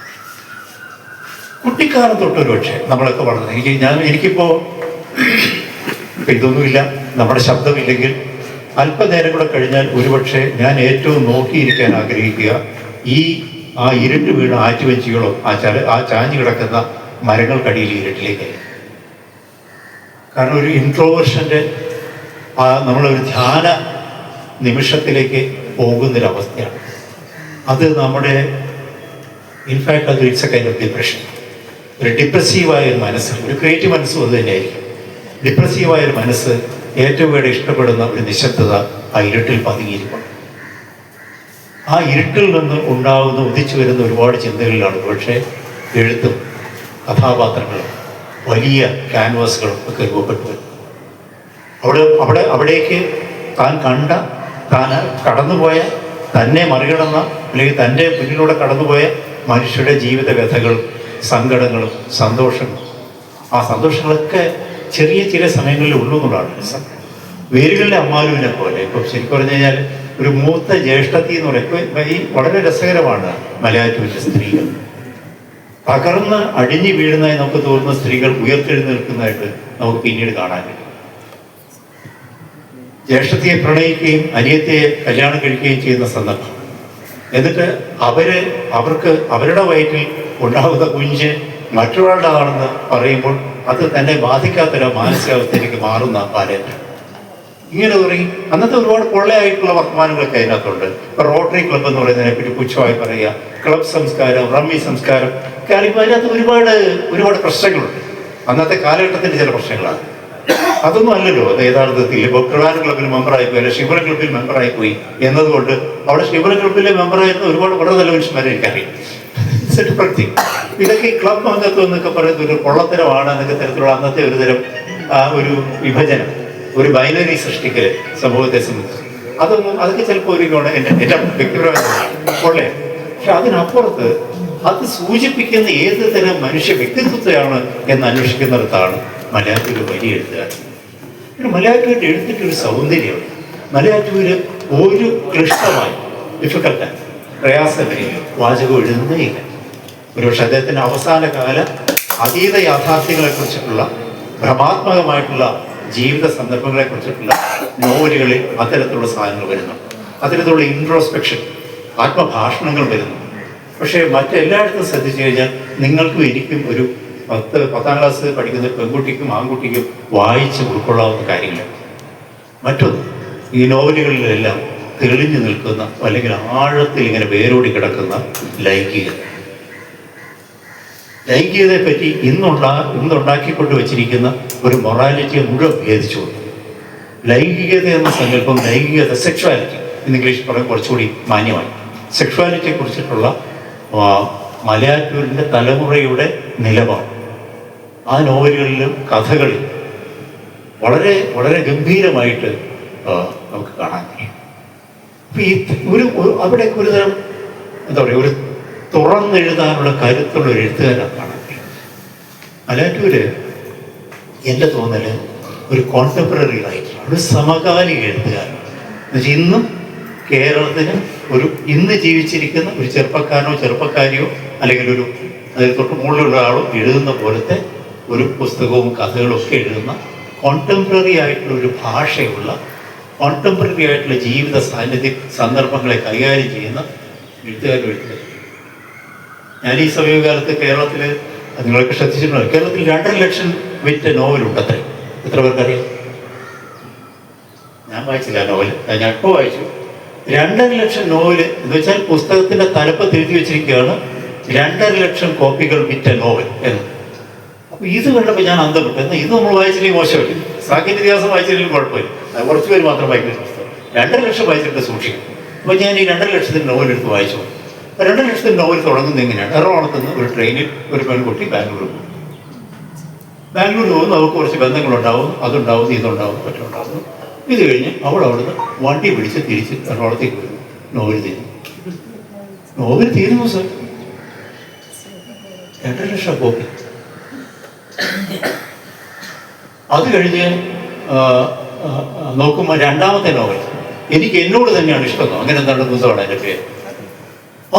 കുട്ടിക്കാലം തൊട്ടൊരു പക്ഷേ നമ്മളൊക്കെ വളർന്നത് എനിക്കിപ്പോൾ ഇതൊന്നുമില്ല, നമ്മുടെ ശബ്ദമില്ലെങ്കിൽ അല്പനേരം കൂടെ കഴിഞ്ഞാൽ ഒരുപക്ഷെ ഞാൻ ഏറ്റവും നോക്കിയിരിക്കാൻ ആഗ്രഹിക്കുക ആ ഇരുട്ട് വീണ ആറ്റുവഞ്ചികളോ ആ ചാഞ്ഞു കിടക്കുന്ന മരങ്ങൾക്കടിയിൽ ഇരുട്ടിലേക്കായി. കാരണം ഒരു ഇൻട്രോവേർഷൻ്റെ നമ്മളൊരു ധ്യാന നിമിഷത്തിലേക്ക് പോകുന്നൊരവസ്ഥയാണ് അത്. നമ്മുടെ ഇൻഫാക്ട് അത് it's A kind of depression. ഒരു ഡിപ്രസീവായ ഒരു മനസ്സ്, ഒരു ക്രിയേറ്റീവ് മനസ്സും അത് തന്നെയായിരിക്കും. ഡിപ്രസീവായ ഒരു മനസ്സ് ഏറ്റവും കൂടുതൽ ഇഷ്ടപ്പെടുന്ന ഒരു നിശബ്ദത ആ ഇരുട്ടിൽ പതുങ്ങിയിരിക്കണം. ആ ഇരുട്ടിൽ നിന്ന് ഉണ്ടാകുന്ന ഉദിച്ചു വരുന്ന ഒരുപാട് ചിന്തകളിലാണ് പക്ഷേ എഴുത്തും കഥാപാത്രങ്ങളും വലിയ ക്യാൻവാസുകളും ഒക്കെ രൂപപ്പെട്ടു വരും. അവിടേക്ക് താൻ കടന്നുപോയ, തന്നെ മറികടന്ന, അല്ലെങ്കിൽ തൻ്റെ മുന്നിലൂടെ കടന്നുപോയ മനുഷ്യരുടെ ജീവിത വ്യഥകളും സങ്കടങ്ങളും സന്തോഷങ്ങളും, ആ സന്തോഷങ്ങളൊക്കെ ചെറിയ ചില സമയങ്ങളിൽ ഉള്ളൂ എന്നുള്ളതാണ്. വേരുകളിലെ അമ്മാലുവിനെ പോലെ ഇപ്പം ശരിക്കും പറഞ്ഞു കഴിഞ്ഞാൽ ഒരു മൂത്ത ജ്യേഷ്ഠത്തി എന്ന് പറയുമ്പോൾ ഈ വളരെ രസകരമാണ് മലയാറ്റൂരിലെ സ്ത്രീകൾ. തകർന്ന് അടിഞ്ഞു വീഴുന്നതായി നമുക്ക് തോന്നുന്ന സ്ത്രീകൾ ഉയർത്തെഴുന്നേൽക്കുന്നതായിട്ട് നമുക്ക് പിന്നീട് കാണാൻ കഴിയും. ജ്യേഷ്ഠത്തിയെ പ്രണയിക്കുകയും അനിയത്തിയെ കല്യാണം കഴിക്കുകയും ചെയ്യുന്ന സന്ദർഭം. എന്നിട്ട് അവർക്ക് അവരുടെ വയറ്റിൽ ഉണ്ടാകുന്ന കുഞ്ഞ് മറ്റൊരാളുടേതാണെന്ന് പറയുമ്പോൾ അത് തന്നെ ബാധിക്കാത്തൊരു മാനസികാവസ്ഥയിലേക്ക് മാറുന്ന ബാലേന്ദ്രൻ. ഇങ്ങനെ തുടങ്ങി അന്നത്തെ ഒരുപാട് പൊള്ളയായിട്ടുള്ള വർത്തമാനങ്ങളൊക്കെ അതിനകത്തുണ്ട്. ഇപ്പൊ റോട്ടറി ക്ലബ് എന്ന് പറയുന്നതിനെ പറ്റി പുച്ഛമായി പറയുക, ക്ലബ് സംസ്കാരം, റമ്മി സംസ്കാരം, കാര്യം അതിനകത്ത് ഒരുപാട് പ്രശ്നങ്ങളുണ്ട്. അന്നത്തെ കാലഘട്ടത്തിന്റെ ചില പ്രശ്നങ്ങളാണ്. അതൊന്നും അല്ലല്ലോ അത് യഥാർത്ഥത്തിൽ. ഇപ്പോൾ ട്രിവാൻഡ്രം ക്ലബിൽ മെമ്പറായിപ്പോയി, അല്ലെ ശിവര ക്ലബിൽ മെമ്പറായിപ്പോയി എന്നതുകൊണ്ട് അവിടെ ശിവര ക്ലബിലെ മെമ്പറായിരുന്ന ഒരുപാട് വളരെ നല്ല മനുഷ്യന്മാരെ എനിക്കറിയാം. പ്രതി ഇതൊക്കെ ഈ ക്ലബ് അംഗത്വം എന്നൊക്കെ പറയുന്ന ഒരു പൊള്ളത്തരമാണ് എന്നൊക്കെ തരത്തിലുള്ള അന്നത്തെ ഒരു തരം ഒരു വിഭജനം, ഒരു ബൈനറി സൃഷ്ടിക്കൽ സമൂഹത്തെ സംബന്ധിച്ച് അതൊക്കെ ചിലപ്പോൾ ഒരു എൻ്റെ വ്യക്തിപരമായ പൊള്ളേ. പക്ഷെ അതിനപ്പുറത്ത് അത് സൂചിപ്പിക്കുന്ന ഏത് തരം മനുഷ്യ വ്യക്തിത്വത്തെയാണ് എന്ന് അന്വേഷിക്കുന്നിടത്താണ് മലയാളത്തിൽ വലിയ എഴുത്തുകാരൻ. പിന്നെ മലയാറ്റൂരിൻ്റെ എഴുത്തിട്ടൊരു സൗന്ദര്യമുണ്ട്. മലയാറ്റൂർ ഒരു ക്ലിഷ്ടമായി ഡിഫിക്കൽട്ടായി പ്രയാസമേ വാചകം എഴുതുന്നേയില്ല. ഒരുപക്ഷെ അദ്ദേഹത്തിൻ്റെ അവസാന കാല അതീത യാഥാർത്ഥ്യങ്ങളെക്കുറിച്ചിട്ടുള്ള ഭ്രമാത്മകമായിട്ടുള്ള ജീവിത സന്ദർഭങ്ങളെക്കുറിച്ചിട്ടുള്ള നോവലുകളിൽ അത്തരത്തിലുള്ള സാധനങ്ങൾ വരുന്നു, അത്തരത്തിലുള്ള ഇൻട്രോസ്പെക്ഷൻ ആത്മഭാഷണങ്ങൾ വരുന്നു. പക്ഷേ മറ്റെല്ലായിടത്തും ശ്രദ്ധിച്ചു കഴിഞ്ഞാൽ നിങ്ങൾക്കും എനിക്കും ഒരു 10-10 ക്ലാസ് പഠിക്കുന്ന പെൺകുട്ടിക്കും ആൺകുട്ടിക്കും വായിച്ച് ഉൾക്കൊള്ളാവുന്ന കാര്യങ്ങൾ. മറ്റൊന്ന്, ഈ നോവലുകളിലെല്ലാം തെളിഞ്ഞു നിൽക്കുന്ന അല്ലെങ്കിൽ ആഴത്തിൽ ഇങ്ങനെ വേരോടി കിടക്കുന്ന ലൈംഗികതയെ പറ്റി ഇന്നുണ്ടാക്കിക്കൊണ്ട് വെച്ചിരിക്കുന്ന ഒരു മൊറാലിറ്റിയെ മുഴുവൻ ഭേദിച്ചു കൊടുക്കും. ലൈംഗികത എന്ന സങ്കല്പം, ലൈംഗികത, സെക്ഷുവാലിറ്റി എന്ന് ഇംഗ്ലീഷ് പറയാൻ കുറച്ചുകൂടി മാന്യമായി, സെക്ഷുവാലിറ്റിയെ കുറിച്ചിട്ടുള്ള മലയാറ്റൂരിൻ്റെ തലമുറയുടെ നിലപാട് ആ നോവലുകളിലും കഥകളിലും വളരെ വളരെ ഗംഭീരമായിട്ട് നമുക്ക് കാണാൻ കഴിയും. അപ്പം ഈ അവിടെ ഒരുതരം എന്താ പറയുക, ഒരു തുറന്നെഴുതാനുള്ള കരുത്തുള്ള ഒരു എഴുത്തുകാരാണ് കാണാൻ കഴിയും. മലയാറ്റൂര് എൻ്റെ തോന്നൽ ഒരു കോൺടെമ്പററി റൈറ്റർ, ഒരു സമകാലിക എഴുത്തുകാരൻ. എന്നുവെച്ചാൽ ഇന്നും കേരളത്തിന് ഇന്ന് ജീവിച്ചിരിക്കുന്ന ഒരു ചെറുപ്പക്കാരനോ ചെറുപ്പക്കാരിയോ അല്ലെങ്കിൽ അതിൽ തൊട്ട് മുകളിലുള്ള ആളോ എഴുതുന്ന പോലത്തെ ഒരു പുസ്തകവും കഥകളും ഒക്കെ എഴുതുന്ന കോൺടെമ്പററി ആയിട്ടുള്ള ഒരു ഭാഷയുള്ള, കോൺടെമ്പററി ആയിട്ടുള്ള ജീവിത സന്ദർഭങ്ങളെ കൈകാര്യം ചെയ്യുന്ന എഴുത്തുകാർ. ഞാൻ ഈ സമീപകാലത്ത് കേരളത്തിൽ, നിങ്ങളൊക്കെ ശ്രദ്ധിച്ചിട്ടുണ്ടോ, കേരളത്തിൽ 2.5 ലക്ഷം വിറ്റ നോവലുണ്ട്. എത്ര പേർക്കറിയാം? ഞാൻ വായിച്ചില്ല നോവൽ, ഞാൻ ഇപ്പോൾ വായിച്ചു. 2.5 ലക്ഷം നോവല് എന്ന് വെച്ചാൽ പുസ്തകത്തിന്റെ തലപ്പത്ത് എഴുതി വെച്ചിരിക്കുകയാണ് 2.5 ലക്ഷം കോപ്പികൾ വിറ്റ നോവൽ എന്ന്. അപ്പൊ ഇത് കണ്ടപ്പോൾ ഞാൻ അന്തപ്പെട്ടു. എന്നാൽ ഇത് നമ്മൾ വായിച്ചില്ലെങ്കിൽ മോശമല്ല, സാഹിത്യ ഇതിഹാസം വായിച്ചില്ലെങ്കിൽ കുഴപ്പമില്ല, കുറച്ച് പേര് മാത്രം വായിക്കുന്ന പുസ്തകം. 2.5 ലക്ഷം വായിച്ചിട്ട് സൂക്ഷിക്കും. അപ്പൊ ഞാൻ ഈ 2.5 ലക്ഷത്തിന് നോവൽ എടുത്ത് വായിച്ചു. 2.5 ലക്ഷത്തിന് നോവൽ തുടങ്ങുന്നത് എങ്ങനെയാണ്? എറണാകുളത്ത് നിന്ന് ഒരു ട്രെയിനിൽ ഒരു പെൺകുട്ടി ബാംഗ്ലൂർ പോകും. ബാംഗ്ലൂർ പോകുന്നു, അവർക്ക് കുറച്ച് ബന്ധങ്ങളുണ്ടാവും, അതുണ്ടാവും, ഇതുണ്ടാവും, മറ്റുണ്ടാവും. ഇത് കഴിഞ്ഞ് അവിടുന്ന് വണ്ടി പിടിച്ച് തിരിച്ച് എറണാകുളത്തേക്ക് വരും. നോവൽ തീരുന്നു സാർ. 2.5 ലക്ഷം കോപ്പി. അത് കഴിഞ്ഞ് നോക്കുമ്പോൾ രണ്ടാമത്തെ നോവൽ എനിക്ക് എന്നോട് തന്നെയാണ് ഇഷ്ടം, അങ്ങനെ എന്താണ് പുസ്തകമാണ് എൻ്റെ പേര്.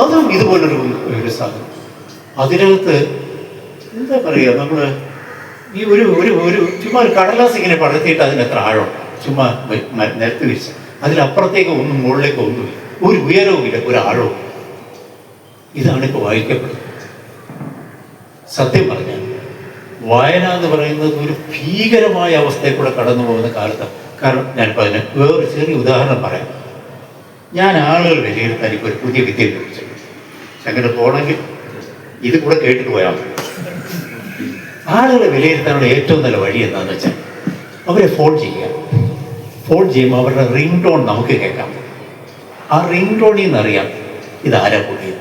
അതും ഇതുപോലൊരു സാധനം. അതിനകത്ത് എന്താ പറയുക, നമ്മൾ ഈ ഒരു ചുമ്മാ ഒരു കടലാസ് ഇങ്ങനെ പടർത്തിയിട്ട് അതിനെത്ര ആഴം, ചുമ്മാ നിരത്തി വിരിച്ച് അതിലപ്പുറത്തേക്ക് ഒന്നും മുകളിലേക്ക് ഒന്നുമില്ല, ഒരു ഉയരവുമില്ല, ഒരു ആഴവും. ഇതാണ് ഇപ്പോൾ വായിക്കപ്പെടുന്നത്. സത്യം പറഞ്ഞാൽ വായന എന്ന് പറയുന്നത് ഒരു ഭീകരമായ അവസ്ഥയിൽ കൂടെ കടന്നു പോകുന്ന കാലത്താണ്. കാരണം ഞാനിപ്പോൾ അതിന് വേറൊരു ചെറിയ ഉദാഹരണം പറയാം. ഞാൻ ആളുകൾ വിലയിരുത്താൻ ഇപ്പോൾ ഒരു പുതിയ വിദ്യ ലഭിച്ചിട്ടുണ്ട്. അങ്ങനെ പോകണമെങ്കിൽ ഇത് കൂടെ കേട്ടിട്ട് പോയാൽ മതി. ആളുകളെ വിലയിരുത്താനുള്ള ഏറ്റവും നല്ല വഴി എന്താണെന്ന് വെച്ചാൽ അവരെ ഫോൺ ചെയ്യുമ്പോൾ അവരുടെ റിംഗ് ടോൺ നമുക്ക് കേൾക്കാം. ആ റിംഗ് ടോണിൽ നിന്ന് അറിയാം ഇതാരാ കൂടിയത്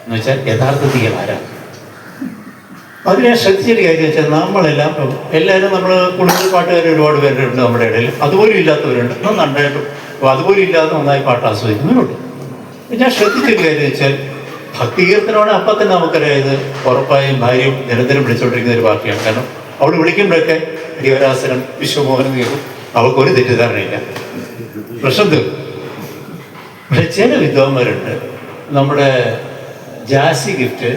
എന്ന് വെച്ചാൽ യഥാർത്ഥത്തിൽ ആരാ. അത് ഞാൻ ശ്രദ്ധിച്ചൊരു കാര്യം വെച്ചാൽ എല്ലാവരും നമ്മൾ കൂടുതൽ പാട്ടുകാർ ഒരുപാട് പേരുണ്ട് നമ്മുടെ ഇടയിൽ, അതുപോലും ഇല്ലാത്തവരുണ്ട്, നന്നായിട്ടും അതുപോലും ഇല്ലാതെ നന്നായി പാട്ട് ആസ്വദിക്കുന്നവരുണ്ട്. ഞാൻ ശ്രദ്ധിച്ചൊരു കാര്യം വെച്ചാൽ ഭക്തികീർത്തനമാണ് അപ്പം തന്നെ നമുക്കറിയാം ഇത് ഉറപ്പായും ഭാര്യയും നിരന്തരം വിളിച്ചുകൊണ്ടിരിക്കുന്ന ഒരു പാർട്ടിയാണ്. കാരണം അവൾ വിളിക്കുമ്പോഴൊക്കെ ഹരിവരാസനം വിശ്വമോഹനം കേൾക്കും, അവൾക്കൊരു തെറ്റിദ്ധാരണയില്ല, പ്രശ്നം തീർക്കും. പക്ഷെ ചില വിദ്വാന്മാരുണ്ട്, നമ്മുടെ ജാസി ഗിഫ്റ്റ്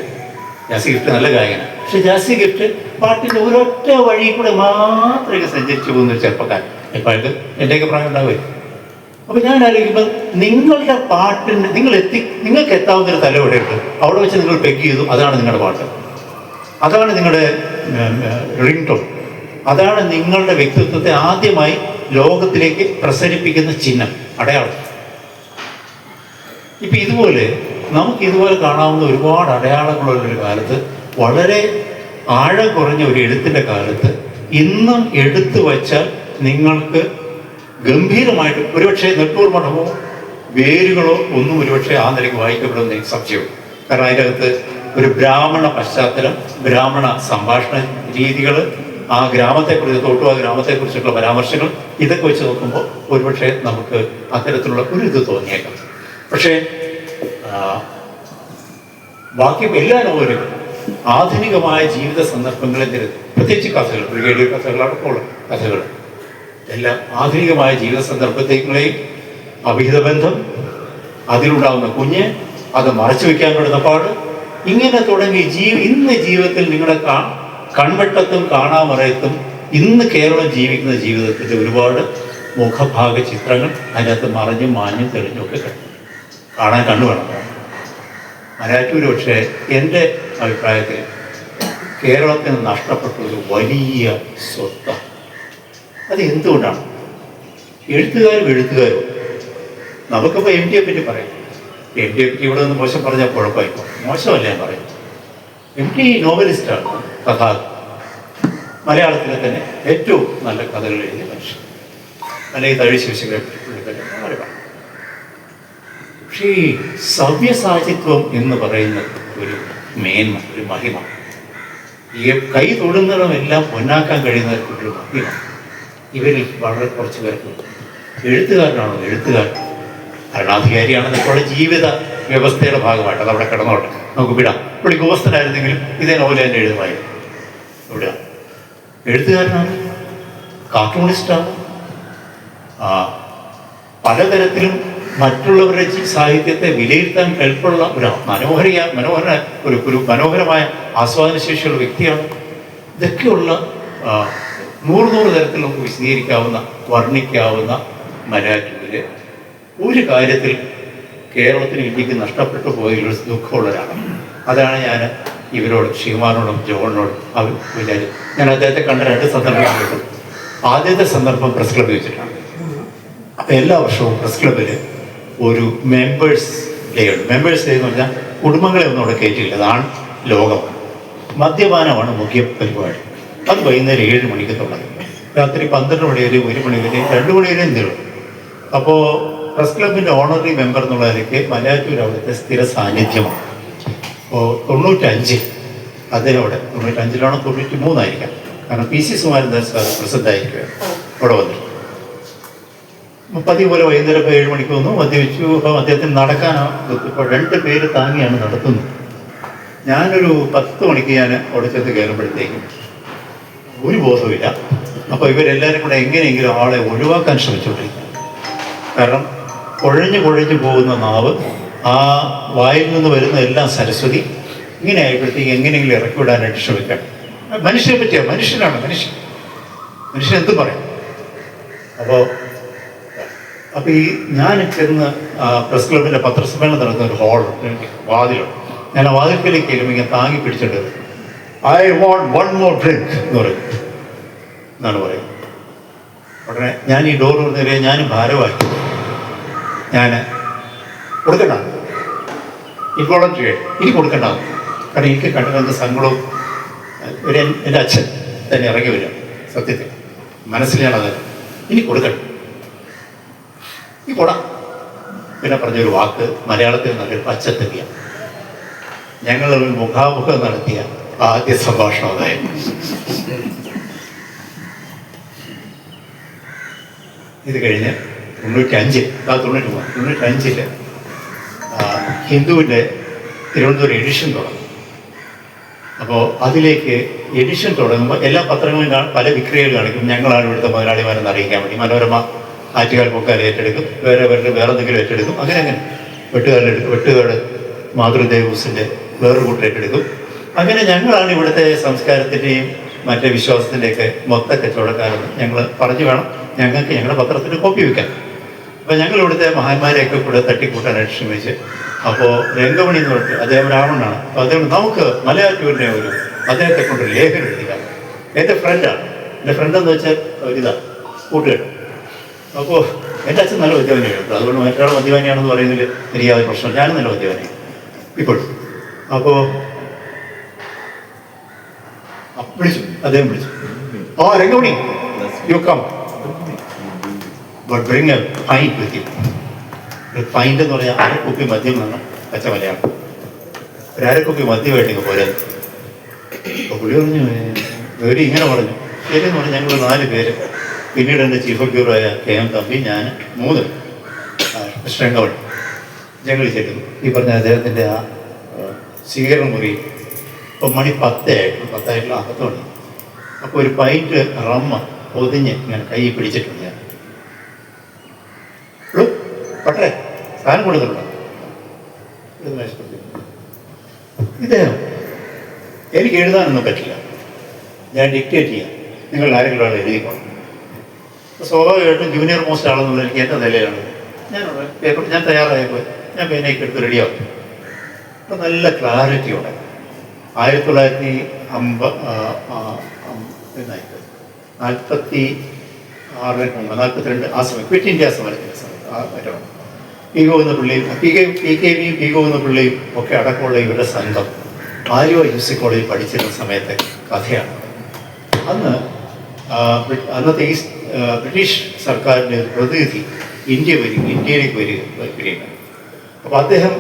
നല്ല ഗായകനാണ്, പക്ഷെ ജാസി ഗിഫ്റ്റ് പാട്ടിൻ്റെ ഒരൊറ്റ വഴി കൂടെ മാത്രമേ സഞ്ചരിച്ചു പോകുന്ന ഒരു ചെറുപ്പക്കാരൻ. ഇപ്പം അയാൾക്ക് എൻ്റെയൊക്കെ പ്രായം ഉണ്ടാവുകയും. അപ്പോൾ ഞാൻ ആലോചിക്കുമ്പോൾ നിങ്ങളുടെ പാട്ടിന് നിങ്ങൾക്ക് എത്താവുന്നൊരു തലം എവിടെയുണ്ട്, അവിടെ വെച്ച് നിങ്ങൾ പെഗ് ചെയ്തു, അതാണ് നിങ്ങളുടെ പാട്ട്, അതാണ് നിങ്ങളുടെ റിംഗ് ടോൺ, അതാണ് നിങ്ങളുടെ വ്യക്തിത്വത്തെ ആദ്യമായി ലോകത്തിലേക്ക് പ്രസരിപ്പിക്കുന്ന ചിഹ്നം, അടയാളം. ഇപ്പം ഇതുപോലെ കാണാവുന്ന ഒരുപാട് അടയാളങ്ങളുള്ളൊരു കാലത്ത്, വളരെ ആഴം കുറഞ്ഞ ഒരു എഴുത്തിൻ്റെ കാലത്ത് ഇന്നും എടുത്തു വച്ചാൽ നിങ്ങൾക്ക് ഗംഭീരമായിട്ട് ഒരുപക്ഷെ നെട്ടൂർ മഠമോ വേരുകളോ ഒന്നും ഒരുപക്ഷെ ആ നിലയ്ക്ക് വായിക്കപ്പെടുമെന്ന് എനിക്ക് സംശയമുണ്ട്. കാരണം അതിനകത്ത് ഒരു ബ്രാഹ്മണ പശ്ചാത്തലം, ബ്രാഹ്മണ സംഭാഷണ രീതികൾ, ആ ഗ്രാമത്തെക്കുറിച്ച് തോട്ടുവാ ഗ്രാമത്തെക്കുറിച്ചുള്ള പരാമർശങ്ങൾ, ഇതൊക്കെ വെച്ച് നോക്കുമ്പോൾ ഒരുപക്ഷെ നമുക്ക് അത്തരത്തിലുള്ള ഒരു ഇത് തോന്നിയേക്കാം. പക്ഷേ ബാക്കി എല്ലാ നോവലുകളും ആധുനികമായ ജീവിത സന്ദർഭങ്ങളെ പ്രത്യേകിച്ച് കഥകൾ, ബ്രിഗേഡിയർ കഥകളടക്കമുള്ള കഥകൾ എല്ലാം ആധുനികമായ ജീവിത സന്ദർഭത്തേക്കുള്ളേയും അവിഹിത ബന്ധം, അതിലുണ്ടാകുന്ന കുഞ്ഞ്, അത് മറച്ചു വയ്ക്കാനുള്ള പാട്, ഇങ്ങനെ തുടങ്ങി ഇന്ന് ജീവിതത്തിൽ നിങ്ങളുടെ കൺവെട്ടത്തും കാണാമറയത്തും ഇന്ന് കേരളം ജീവിക്കുന്ന ജീവിതത്തിൻ്റെ ഒരുപാട് മുഖഭാഗ ചിത്രങ്ങൾ അതിനകത്ത് മറഞ്ഞും മാഞ്ഞും തെളിഞ്ഞും ഒക്കെ കാണാൻ കണ്ണു വേണം. മലയാറ്റൂർ പക്ഷേ എൻ്റെ അഭിപ്രായത്തിൽ കേരളത്തിന് നഷ്ടപ്പെട്ട ഒരു വലിയ സ്വത്താണ്. അത് എന്തുകൊണ്ടാണ്? എഴുത്തുകാരും നമുക്കിപ്പോൾ എം ടിയെ പറ്റി പറയാം. എം ടിയെ പറ്റി ഇവിടെ നിന്ന് മോശം പറഞ്ഞാൽ കുഴപ്പമായിപ്പോ, മോശമല്ല ഞാൻ പറയും. എം ടി നോവലിസ്റ്റാണ്, മലയാളത്തിലെ തന്നെ ഏറ്റവും നല്ല കഥകൾ എഴുതിയ മനുഷ്യൻ. അല്ലെങ്കിൽ തഴി ശിവശങ്കരെ പറ്റി. പക്ഷേ ഈ സവ്യസാഹിത്യം എന്ന് പറയുന്ന ഒരു മേന്മ, ഒരു മഹിമ, ഈ കൈ തൊടുന്നതുമെല്ലാം പൊന്നാക്കാൻ കഴിയുന്ന ഒരു മഹിമ ഇവരിൽ വളരെ കുറച്ച് പേർക്ക്. എഴുത്തുകാരനാണോ? എഴുത്തുകാരൻ ഭരണാധികാരിയാണെന്നൊക്കെയുള്ള ജീവിത വ്യവസ്ഥയുടെ ഭാഗമായിട്ട് അത് അവിടെ കിടന്നോട്ടെ, നമുക്ക് വിടാം. ഇവിടെ ഗോസ്ഥനായിരുന്നെങ്കിലും ഇതേ നോവൽ തന്നെ എഴുതുമായിരുന്നു. ഇവിടെ എഴുത്തുകാരനാണ്, കാർട്ടൂണിസ്റ്റാണ്, പലതരത്തിലും മറ്റുള്ളവരുടെ സാഹിത്യത്തെ വിലയിരുത്താൻ കെൽപ്പുള്ള ഒരു മനോഹരമായ ആസ്വാദനശേഷിയുള്ള വ്യക്തിയാണ്. ഇതൊക്കെയുള്ള നൂറ് തരത്തിൽ നമുക്ക് വിശദീകരിക്കാവുന്ന, വർണ്ണിക്കാവുന്ന മലയാറ്റൂര് ഒരു കാര്യത്തിൽ കേരളത്തിന് ഇന്ത്യക്ക് നഷ്ടപ്പെട്ടു പോയൊരു ദുഃഖമുള്ളവരാണ്. അതാണ് ഞാൻ ഇവരോട്, ശ്രീകുമാറിനോടും ജോണിനോടും വിചാരിച്ചു. ഞാൻ അദ്ദേഹത്തെ കണ്ട 2 സന്ദർഭങ്ങളുണ്ട്. ആദ്യത്തെ സന്ദർഭം പ്രസ് ക്ലബ്ബിൽ വെച്ചിട്ടാണ്. അപ്പം എല്ലാ വർഷവും പ്രസ് ക്ലബ്ബിൽ ഒരു മെമ്പേഴ്സ് ഡേ ഉണ്ട്. മെമ്പേഴ്സ് ഡേ എന്ന് പറഞ്ഞാൽ കുടുംബങ്ങളെ ഒന്നും അവിടെ കയറ്റില്ല, അതാണ് ലോകം. മദ്യപാനമാണ് മുഖ്യ പരിപാടി. അത് വൈകുന്നേരം 7 മണിക്ക് തുടങ്ങും, രാത്രി 12 മണി വരെ, 1 മണി വരെ, 2 മണി വരെ നീളും. അപ്പോൾ പ്രസ് ക്ലബിൻ്റെ ഓണററി മെമ്പർ എന്നുള്ള നിലയ്ക്ക് മലയാറ്റൂർ അവിടുത്തെ സ്ഥിര സാന്നിധ്യമാണ്. അപ്പോൾ 95 അദ്ദേഹം അവിടെ, 95 93 കാരണം PC സുകുമാരൻദാസ് സാർ പ്രസിദ്ധമായിരിക്കുകയാണ് അവിടെ വന്നിട്ട്. പതിവ് പോലെ വൈകുന്നേരം 7 മണിക്ക് വന്നു, മദ്യപിച്ചു. അപ്പം അദ്ദേഹത്തിന് നടക്കാനാണ്. ഇപ്പോൾ 2 പേര് താങ്ങിയാണ് നടത്തുന്നത്. ഞാനൊരു 10 മണിക്ക് ഞാൻ അവിടെ ചെന്ന് കയറുമ്പോഴത്തേക്കും ഒരു ബോധവുമില്ല. അപ്പോൾ ഇവരെല്ലാവരും കൂടെ എങ്ങനെയെങ്കിലും ആളെ ഒഴിവാക്കാൻ ശ്രമിച്ചുകൊണ്ടിരിക്കുക. കാരണം കുഴഞ്ഞു പോകുന്ന നാവ്, ആ വായിൽ നിന്ന് വരുന്ന എല്ലാം സരസ്വതി, ഇങ്ങനെ ആയപ്പോഴത്തേക്ക് എങ്ങനെയെങ്കിലും ഇറക്കി വിടാനായിട്ട് ശ്രമിക്കണം. മനുഷ്യനെ പറ്റിയ മനുഷ്യനാണ്, മനുഷ്യൻ എന്ത് പറയും? അപ്പോൾ ഈ ഞാൻ ചെന്ന് പ്രസ് ക്ലബിൻ്റെ പത്രസമ്മേളനം നടക്കുന്ന ഒരു ഹാളുണ്ട്, വാതിലുണ്ട്. ഞാൻ ആ വാതിൽക്കലേക്ക് കയറുമ്പോൾ ഇങ്ങനെ താങ്ങി പിടിച്ചിട്ട് ഐ വാണ്ട് 1 more drink എന്ന് പറയും എന്നാണ് പറയുന്നത്. ഉടനെ ഞാൻ ഈ ഡോർ തുറന്നേരെ ഞാനും ഭാരമാക്കി, ഞാൻ കൊടുക്കണ്ട, ഇൻവോളണ്ടറി ഇനി കൊടുക്കണ്ട. കാരണം എനിക്ക് കണ്ടത് സങ്കടവും എൻ്റെ അച്ഛൻ തന്നെ ഇറങ്ങി വരും. സത്യത്തിൽ മനസ്സിൽ ഞാനത് ഇനി കൊടുക്കണം, ഈ കൊടാം. പിന്നെ പറഞ്ഞൊരു വാക്ക് മലയാളത്തിൽ നല്ലൊരു പച്ചത്തെറിയ. ഞങ്ങൾ മുഖാമുഖം നടത്തിയ ആദ്യ സംഭാഷണം അതായിരുന്നു. ഇത് കഴിഞ്ഞ് 95 ഹിന്ദുവിൻ്റെ തിരുവനന്തപുരം എഡിഷൻ തുടങ്ങും. അപ്പോൾ അതിലേക്ക് എഡിഷൻ തുടങ്ങുമ്പോൾ എല്ലാ പത്രങ്ങളും പല വിക്രിയകൾ കാണിക്കും. ഞങ്ങളാണ് ഇവിടുത്തെ മുതലാളിമാരെന്ന് അറിയിക്കാൻ വേണ്ടി മനോരമ ആറ്റുകാൽ പൊക്കാൽ ഏറ്റെടുക്കും, വേറെ എന്തെങ്കിലും ഏറ്റെടുക്കും. അങ്ങനെ വെട്ടുകാട് മാതൃദേവൂസിൻ്റെ വേറൊരു കൂട്ടർ ഏറ്റെടുക്കും. അങ്ങനെ ഞങ്ങളാണ് ഇവിടുത്തെ സംസ്കാരത്തിൻ്റെയും മറ്റേ വിശ്വാസത്തിൻ്റെയൊക്കെ മൊത്ത കച്ചവടക്കാരെന്ന് ഞങ്ങൾ പറഞ്ഞു വേണം ഞങ്ങൾക്ക് ഞങ്ങളുടെ പത്രത്തിന് കോപ്പി വയ്ക്കാൻ. അപ്പോൾ ഞങ്ങൾ ഇവിടുത്തെ മഹാന്മാരെയൊക്കെ കൂടെ തട്ടിക്കൂട്ടാനായിട്ട് ശ്രമിച്ച്. അപ്പോൾ രംഗമണി എന്ന് പറഞ്ഞിട്ട് അദ്ദേഹം രാവണനാണ്. അപ്പോൾ അദ്ദേഹം നമുക്ക് മലയാറ്റൂരിനെ അദ്ദേഹത്തെ കൊണ്ട് ലേഖനം എഴുതുക. എൻ്റെ ഫ്രണ്ടാണ്. എൻ്റെ ഫ്രണ്ടെന്ന് വെച്ചാൽ ഒരിതാണ് കൂട്ടുകെട്ട്. അപ്പോൾ എൻ്റെ അച്ഛൻ നല്ല മദ്യപാനിയാണ്. അതുകൊണ്ട് മറ്റൊരാൾ മദ്യപാനിയാണെന്ന് പറയുന്നതിൽ എനിക്ക് യാതൊരു പ്രശ്നം. ഞാനും നല്ല മദ്യപാനിയാണ് ഇപ്പോഴും. അപ്പോൾ അദ്ദേഹം വിളിച്ചു, Rangamani you come but bring a pint with you. Pint എന്ന് പറഞ്ഞാൽ അരക്കുപ്പി മദ്യം എന്നാണ് പച്ച മലയാളം. ഒരു അരക്കുപ്പി മദ്യമായിട്ടേക്ക് പോരാ. അപ്പോൾ പുള്ളി പറഞ്ഞു, ഗൗരി ഇങ്ങനെ പറഞ്ഞു. ശരിയെന്ന് പറഞ്ഞാൽ ഞങ്ങൾ 4 പേര്, പിന്നീട് എൻ്റെ ചീഫ് ഓഫ് ബ്യൂറോ ആയ KM തമ്പി, ഞാൻ 3 രംഗമണി ഞങ്ങൾ ചെല്ലുന്നു. ഈ പറഞ്ഞ അദ്ദേഹത്തിൻ്റെ ആ സ്വീകരണ മുറി. ഇപ്പോൾ മണി 10 ആയിട്ടുള്ള 10 അകത്ത് മണി. അപ്പോൾ ഒരു പൈൻറ്റ് റമ്മ പൊതിഞ്ഞ് ഇങ്ങനെ കൈ പിടിച്ചിട്ടുണ്ട് ഞാൻ. പട്ടേ സാധനം കൊടുത്തിട്ടുണ്ടോ? ഇദ്ദേഹം എനിക്ക് എഴുതാനൊന്നും പറ്റില്ല, ഞാൻ ഡിക്റ്റേറ്റ് ചെയ്യാം, നിങ്ങൾ ആരെങ്കിലും ആൾ എഴുതിക്കോണം. സ്വാഭാവികമായിട്ടും ജൂനിയർ മോസ്റ്റ് ആളെന്നുള്ള എനിക്ക് എൻ്റെ നിലയിലാണ്. ഞാൻ തയ്യാറായപ്പോൾ ഞാൻ പേനയൊക്കെ എടുത്ത് റെഡിയാക്കും. അപ്പം നല്ല ക്ലാരിറ്റിയോടെ 1946 ആ സമയം ക്വിറ്റ് ഇന്ത്യ സമരത്തിൻ്റെ സമയത്ത് ആ മറ്റമാണ് പി ഗോവിന്ദപിള്ളയും പി ഗോവിന്ദപിള്ളയും ഒക്കെ അടക്കമുള്ള ഇവരുടെ സംഘം ആലുവ യൂസി കോളേജിൽ പഠിച്ചിരുന്ന സമയത്തെ കഥയാണ്. അന്നത്തെ ബ്രിട്ടീഷ് സർക്കാരിൻ്റെ ഒരു പ്രതിനിധി ഇന്ത്യയിലേക്ക് വരികയാണ്. അപ്പോൾ അദ്ദേഹം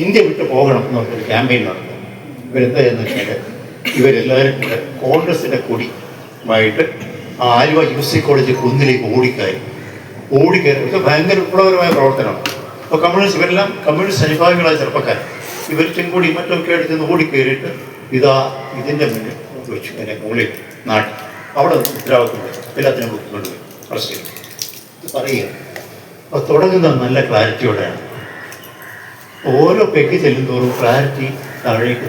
ഇന്ത്യ വിട്ട് പോകണം എന്ന് പറഞ്ഞൊരു ക്യാമ്പയിൻ നടന്നു. ഇവരെന്തായെന്ന് വെച്ചാൽ ഇവരെല്ലാവരും കൂടെ കോൺഗ്രസിൻ്റെ കൊടിയുമായിട്ട് ആലുവ യൂസി കോളേജ് കുന്നിലേക്ക് ഓടിക്കയറി ഒക്കെ ഭയങ്കര വിപ്ലവകരമായ പ്രവർത്തനമാണ്. അപ്പോൾ ഇവരെല്ലാം കമ്മ്യൂണിസ്റ്റ് അനുഭാവികളായ ചെറുപ്പക്കാർ ഇവരും കൂടി മറ്റൊക്കെ എടുത്ത് ഓടിക്കയറിയിട്ട് ഇതിൻ്റെ മുന്നിൽ വെച്ചു അതിനെ മുകളിൽ നാട്ടി അവിടെ ഉത്തരവാദിത്തം എല്ലാത്തിനും കൊണ്ടുപോയി അറസ്റ്റ് ചെയ്തു. ഇത് പറയുക അപ്പോൾ തുടങ്ങുന്നത് നല്ല ക്ലാരിറ്റിയോടെയാണ്. ഓരോ പെഗ് ചെല്ലുന്തോറും ക്ലാരിറ്റി താഴേക്ക്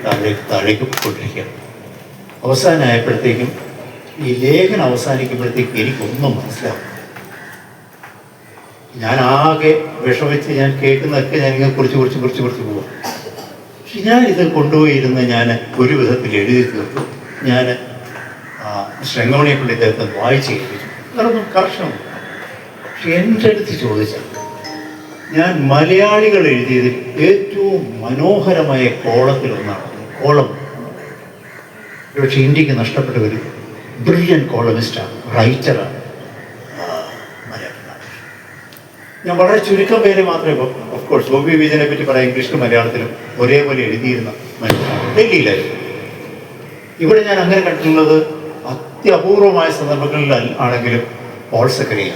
പോയിക്കൊണ്ടിരിക്കുകയാണ്. അവസാനമായപ്പോഴത്തേക്കും ഈ ലേഖനം അവസാനിക്കുമ്പോഴത്തേക്കും എനിക്കൊന്നും മനസ്സിലാവും. ഞാൻ ആകെ വിഷമിച്ച് ഞാൻ കേൾക്കുന്നതൊക്കെ ഞാനിങ്ങനെ കുറിച്ച് പോകും. പക്ഷെ ഞാനിത് കൊണ്ടുപോയിരുന്ന് ഞാൻ ഒരു വിധത്തിൽ എഴുതി തീർത്തു. ഞാൻ ശൃംഗമണിയെക്കൊണ്ട് ഇദ്ദേഹത്തെ വായിച്ച് കേൾപ്പിച്ചു. അതൊന്നും കർഷണം. പക്ഷെ എൻ്റെ അടുത്ത് ചോദിച്ചാൽ ഞാൻ മലയാളികൾ എഴുതിയതിൽ ഏറ്റവും മനോഹരമായ കോളം പക്ഷേ ഇന്ത്യക്ക് നഷ്ടപ്പെട്ട ഒരു ബ്രില്യൻ കോളമിസ്റ്റാണ്, റൈറ്ററാണ് മലയാളം. ഞാൻ വളരെ ചുരുക്കം പേരെ മാത്രമേ ഓഫ്കോഴ്സ് ഗോപി വിജയനെ പറ്റി പറയാം. ഇംഗ്ലീഷിലും മലയാളത്തിലും ഒരേപോലെ എഴുതിയിരുന്ന മനുഷ്യനാണ്. ഡൽഹിയിലായിരുന്നു. ഇവിടെ ഞാൻ അങ്ങനെ കണ്ടിട്ടുള്ളത് അത്യപൂർവമായ സന്ദർഭങ്ങളിൽ ആണെങ്കിലും പോൾ സക്കറിയ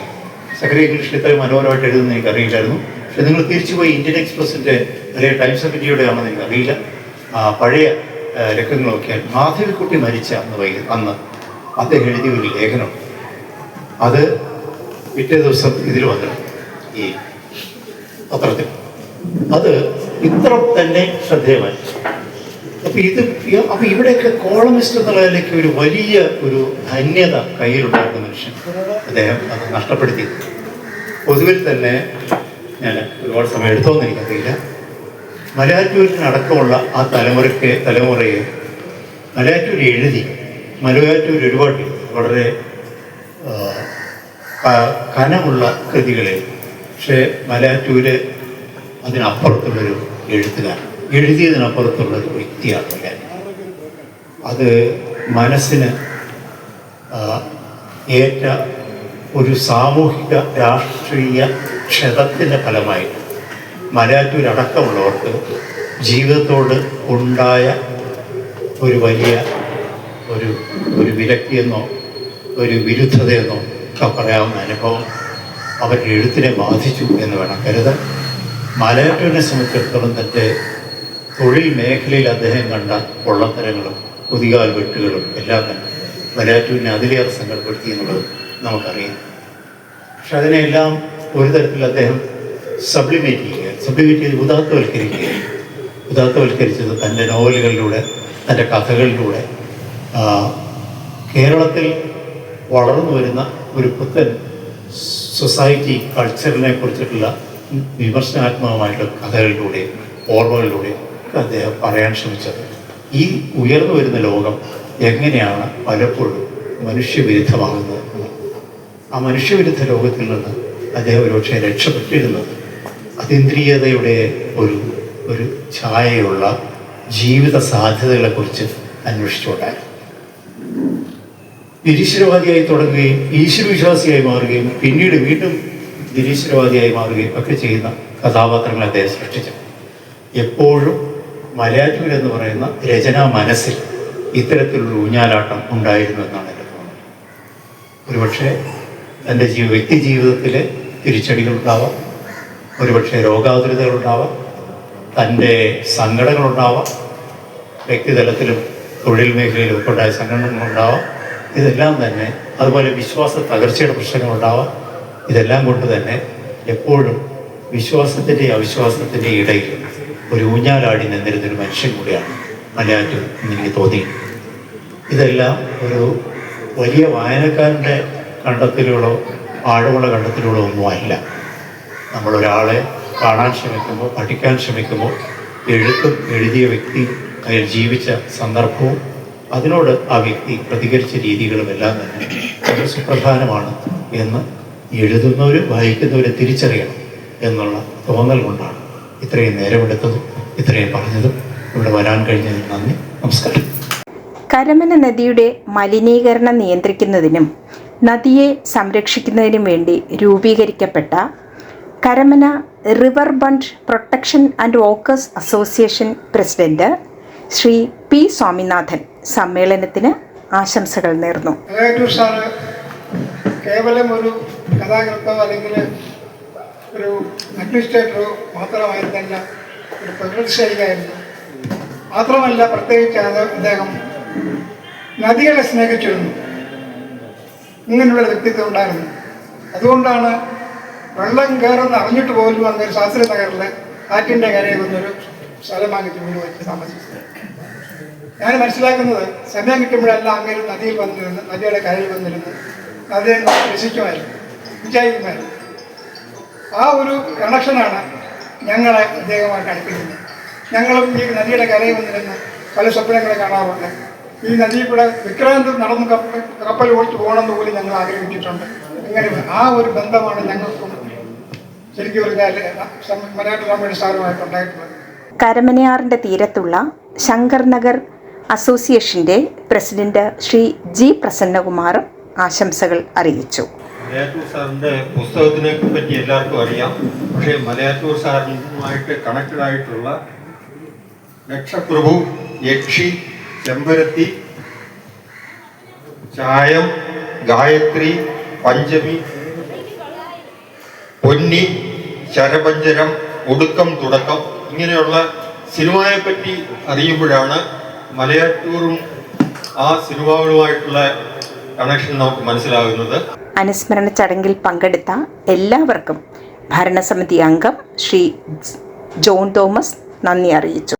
ഇംഗ്ലീഷിൽ ഇത്രയും മനോഹരമായിട്ട് എഴുതുന്നത് എനിക്കറിയില്ലായിരുന്നു. പക്ഷെ നിങ്ങൾ തിരിച്ചുപോയി ഇന്ത്യൻ എക്സ്പ്രസിൻ്റെ അല്ലെങ്കിൽ ടൈംസ് ഓഫ് ഇന്ത്യയുടെ ആണെന്ന് എനിക്കറിയില്ല. പഴയ രംഗങ്ങൾ നോക്കിയാൽ മാധവിക്കുട്ടി മരിച്ച അന്ന് അദ്ദേഹം എഴുതിയ ഒരു ലേഖനം, അത് പിറ്റേ ദിവസം ഇതിൽ വന്നു ഈ പത്രത്തിൽ. അത് ഇത്ര തന്നെ ശ്രദ്ധേയമായി. അപ്പോൾ ഇവിടെയൊക്കെ കോളമിസ്റ്റ് എന്നുള്ളതിലേക്ക് ഒരു വലിയ ഒരു ധന്യത കയ്യിലുണ്ടായിരുന്ന മനുഷ്യൻ അദ്ദേഹം അത് നഷ്ടപ്പെടുത്തി. പൊതുവിൽ തന്നെ ഞാൻ ഒരുപാട് സമയം എടുത്തോന്ന് എനിക്കറിയില്ല. മലയാറ്റൂരിനടക്കമുള്ള ആ തലമുറയെ മലയാറ്റൂർ എഴുതി. മലയാറ്റൂർ ഒരുപാട് വളരെ കനമുള്ള കൃതികളെ, പക്ഷേ മലയാറ്റൂര് അതിനപ്പുറത്തുള്ളൊരു എഴുത്തുകാരൻ, എഴുതിയതിനപ്പുറത്തുള്ളൊരു വ്യക്തിയാണ് മലയാറ്റൂർ. അത് മനസ്സിന് ഏറ്റ ഒരു സാമൂഹിക രാഷ്ട്രീയ ക്ഷതത്തിൻ്റെ ഫലമായി മലയാറ്റൂരടക്കമുള്ളവർക്ക് ജീവിതത്തോട് ഉണ്ടായ ഒരു വലിയ ഒരു വിരക്തിയെന്നോ ഒരു വിരുദ്ധതയെന്നോ ഒക്കെ പറയാവുന്ന അനുഭവം അവരുടെ എഴുത്തിനെ ബാധിച്ചു എന്ന് വേണം കരുതാൻ. മലയാറ്റൂരിനെ സംബന്ധിച്ചിടത്തോളം തൻ്റെ തൊഴിൽ മേഖലയിൽ അദ്ദേഹം കണ്ട പൊള്ളത്തരങ്ങളും കുതികാൽ വെട്ടുകളും എല്ലാം തന്നെ മലയാറ്റൂരിനെ അതിലേറെ സങ്കടപ്പെടുത്തി എന്നുള്ളത് നമുക്കറിയാം. പക്ഷെ അതിനെല്ലാം ഒരു തരത്തിൽ അദ്ദേഹം സബ്ലിമേറ്റ് ചെയ്ത് ഉദാത്തവൽക്കരിച്ചത് തൻ്റെ നോവലുകളിലൂടെ, തൻ്റെ കഥകളിലൂടെ കേരളത്തിൽ വളർന്നു വരുന്ന ഒരു പുത്തൻ സൊസൈറ്റി കൾച്ചറിനെ കുറിച്ചിട്ടുള്ള വിമർശനാത്മകമായിട്ടുള്ള കഥകളിലൂടെയും ഓർമ്മകളിലൂടെയും അദ്ദേഹം പറയാൻ ശ്രമിച്ചത് ഈ ഉയർന്നു വരുന്ന ലോകം എങ്ങനെയാണ് പലപ്പോഴും മനുഷ്യവിരുദ്ധമാകുന്നത്. ആ മനുഷ്യവിരുദ്ധ ലോകത്തിൽ നിന്ന് അദ്ദേഹം ഒരുപക്ഷെ രക്ഷപ്പെട്ടിരുന്നത് അതീന്ദ്രിയതയുടെ ഒരു ഛായയുള്ള ജീവിത സാധ്യതകളെക്കുറിച്ച് അന്വേഷിച്ചുകൊണ്ടായിരുന്നു. നിരീശ്വരവാദിയായി തുടങ്ങുകയും ഈശ്വരവിശ്വാസിയായി മാറുകയും പിന്നീട് വീണ്ടും നിരീശ്വരവാദിയായി മാറുകയും ഒക്കെ ചെയ്യുന്ന കഥാപാത്രങ്ങളെ അദ്ദേഹം സൃഷ്ടിച്ചു. എപ്പോഴും മലയാറ്റൂർ എന്ന് പറയുന്ന രചനാ മനസ്സിൽ ഇത്തരത്തിലൊരു ഊഞ്ഞാലാട്ടം ഉണ്ടായിരുന്നു എന്നാണ് എൻ്റെ തോന്നുന്നത്. ഒരുപക്ഷെ തൻ്റെ വ്യക്തി ജീവിതത്തിലെ തിരിച്ചടികളുണ്ടാവാം, ഒരുപക്ഷെ രോഗാതുരതകളുണ്ടാവാം, തൻ്റെ സങ്കടങ്ങളുണ്ടാവാം, വ്യക്തിതലത്തിലും തൊഴിൽ മേഖലയിലും ഒക്കെ ഉണ്ടായ സങ്കടങ്ങളുണ്ടാവാം. ഇതെല്ലാം തന്നെ, അതുപോലെ വിശ്വാസ തകർച്ചയുടെ പ്രശ്നങ്ങളുണ്ടാവാം. ഇതെല്ലാം കൊണ്ട് തന്നെ എപ്പോഴും വിശ്വാസത്തിൻ്റെയും അവിശ്വാസത്തിൻ്റെയും ഇടയിൽ ഒരു ഊഞ്ഞാലാടി നിന്നിരുന്നൊരു മനുഷ്യൻ കൂടിയാണ് മലയാറ്റൂർ എന്ന് എനിക്ക് തോന്നിയിട്ടുണ്ട്. ഇതെല്ലാം ഒരു വലിയ വായനക്കാരൻ്റെ കണ്ടെത്തലുകളോ ആഴമുള്ള കണ്ടെത്തലുകളോ ഒന്നുമല്ല. നമ്മളൊരാളെ കാണാൻ ശ്രമിക്കുമ്പോൾ, പഠിക്കാൻ ശ്രമിക്കുമ്പോൾ എഴുതിയ വ്യക്തി അതിൽ ജീവിച്ച സന്ദർഭവും അതിനോട് ആ വ്യക്തി പ്രതികരിച്ച രീതികളും എല്ലാം തന്നെ വളരെ സുപ്രധാനമാണ് എന്ന് എഴുതുന്നവരും വായിക്കുന്നവരും തിരിച്ചറിയണം എന്നുള്ള തോന്നൽ കൊണ്ടാണ് ഇത്രയും നേരമെടുത്തതും ഇത്രയും പറഞ്ഞതും. ഇവിടെ വരാൻ കഴിഞ്ഞതിന് നന്ദി. നമസ്കാരം. കരമന നദിയുടെ മലിനീകരണം നിയന്ത്രിക്കുന്നതിനും നദിയെ സംരക്ഷിക്കുന്നതിനും വേണ്ടി രൂപീകരിക്കപ്പെട്ട Karamana river bund protection and walkers association president Shri P Swaminathan സമ്മേളനത്തിന് ആശംസകൾ നേർന്നു. സാറ് കേവലം ഒരു കഥാകൃത്തോ അല്ലെങ്കിൽ ഒരു അഡ്മിനിസ്ട്രേറ്ററോ മാത്രമായിരുന്നല്ല, ഒരു പ്രതിഷേധിക്കായിരുന്നു. മാത്രമല്ല, പ്രത്യേകിച്ച് അദ്ദേഹം നദികളെ സ്നേഹിച്ചിരുന്നു. ഇങ്ങനെയുള്ള വ്യക്തിത്വം ഉണ്ടായിരുന്നു. അതുകൊണ്ടാണ് വെള്ളം കയറുന്ന അറിഞ്ഞിട്ട് പോലും അങ്ങൊരു ശാസ്ത്രീയ നഗറിലെ കാറ്റിൻ്റെ കരയിൽ വന്നൊരു സ്ഥലം വാങ്ങിച്ച് വീട് വെച്ച് താമസിച്ചത്. ഞാൻ മനസ്സിലാക്കുന്നത് സമയം കിട്ടുമ്പോഴെല്ലാം അങ്ങനെ നദിയിൽ വന്നിരുന്ന്, നദിയുടെ കരയിൽ വന്നിരുന്ന് നദിയെ രസിക്കുമായിരുന്നു, വിചാരിക്കുമായിരുന്നു. ആ ഒരു കണക്ഷനാണ് ഞങ്ങളെ അദ്ദേഹമായിട്ട് അടുപ്പിക്കുന്നത്. ഞങ്ങളും ഈ നദിയുടെ കരയിൽ വന്നിരുന്ന് പല സ്വപ്നങ്ങളെ കാണാറുണ്ട്. ഈ നദിയിൽ കൂടെ വിക്രാന്ത് നടന്ന് കപ്പൽ ഓടിച്ച് പോകണമെന്ന് പോലും ഞങ്ങൾ ആഗ്രഹിച്ചിട്ടുണ്ട്. ഇങ്ങനെ ആ ഒരു ബന്ധമാണ് ഞങ്ങൾക്കും ശരിക്കും ഒരു മലയാറ്റൂർ രാമേന്ദ്ര സാറുമായിട്ട് ഉണ്ടായിട്ടുള്ളത്. കരമനയാറിൻ്റെ തീരത്തുള്ള ശങ്കർ നഗർ അസോസിയേഷൻ്റെ പ്രസിഡന്റ് ശ്രീ ജി പ്രസന്നകുമാറും ആശംസകൾ അറിയിച്ചു. മലയാറ്റൂർ സാറിൻ്റെ പുസ്തകത്തിനെ പറ്റി എല്ലാവർക്കും അറിയാം. പക്ഷേ മലയാറ്റൂർ സാറിനുമായിട്ട് കണക്റ്റഡ് ആയിട്ടുള്ള ലക്ഷപ്രഭു, യക്ഷി, ചെമ്പരത്തി, ചായം, ഗായത്രി, പഞ്ചമി, പൊന്നി, ശരപഞ്ചരം, ഒടുക്കം, തുടക്കം, ഇങ്ങനെയുള്ള സിനിമയെപ്പറ്റി അറിയുമ്പോഴാണ് മലയാറ്റൂറും ആ സിനിമകളുമായിട്ടുള്ള കണക്ഷൻ നമുക്ക് മനസ്സിലാകുന്നത്. അനുസ്മരണ ചടങ്ങിൽ പങ്കെടുത്ത എല്ലാവർക്കും ഭരണസമിതി അംഗം ശ്രീ ജോൺ തോമസ് നന്ദി അറിയിച്ചു.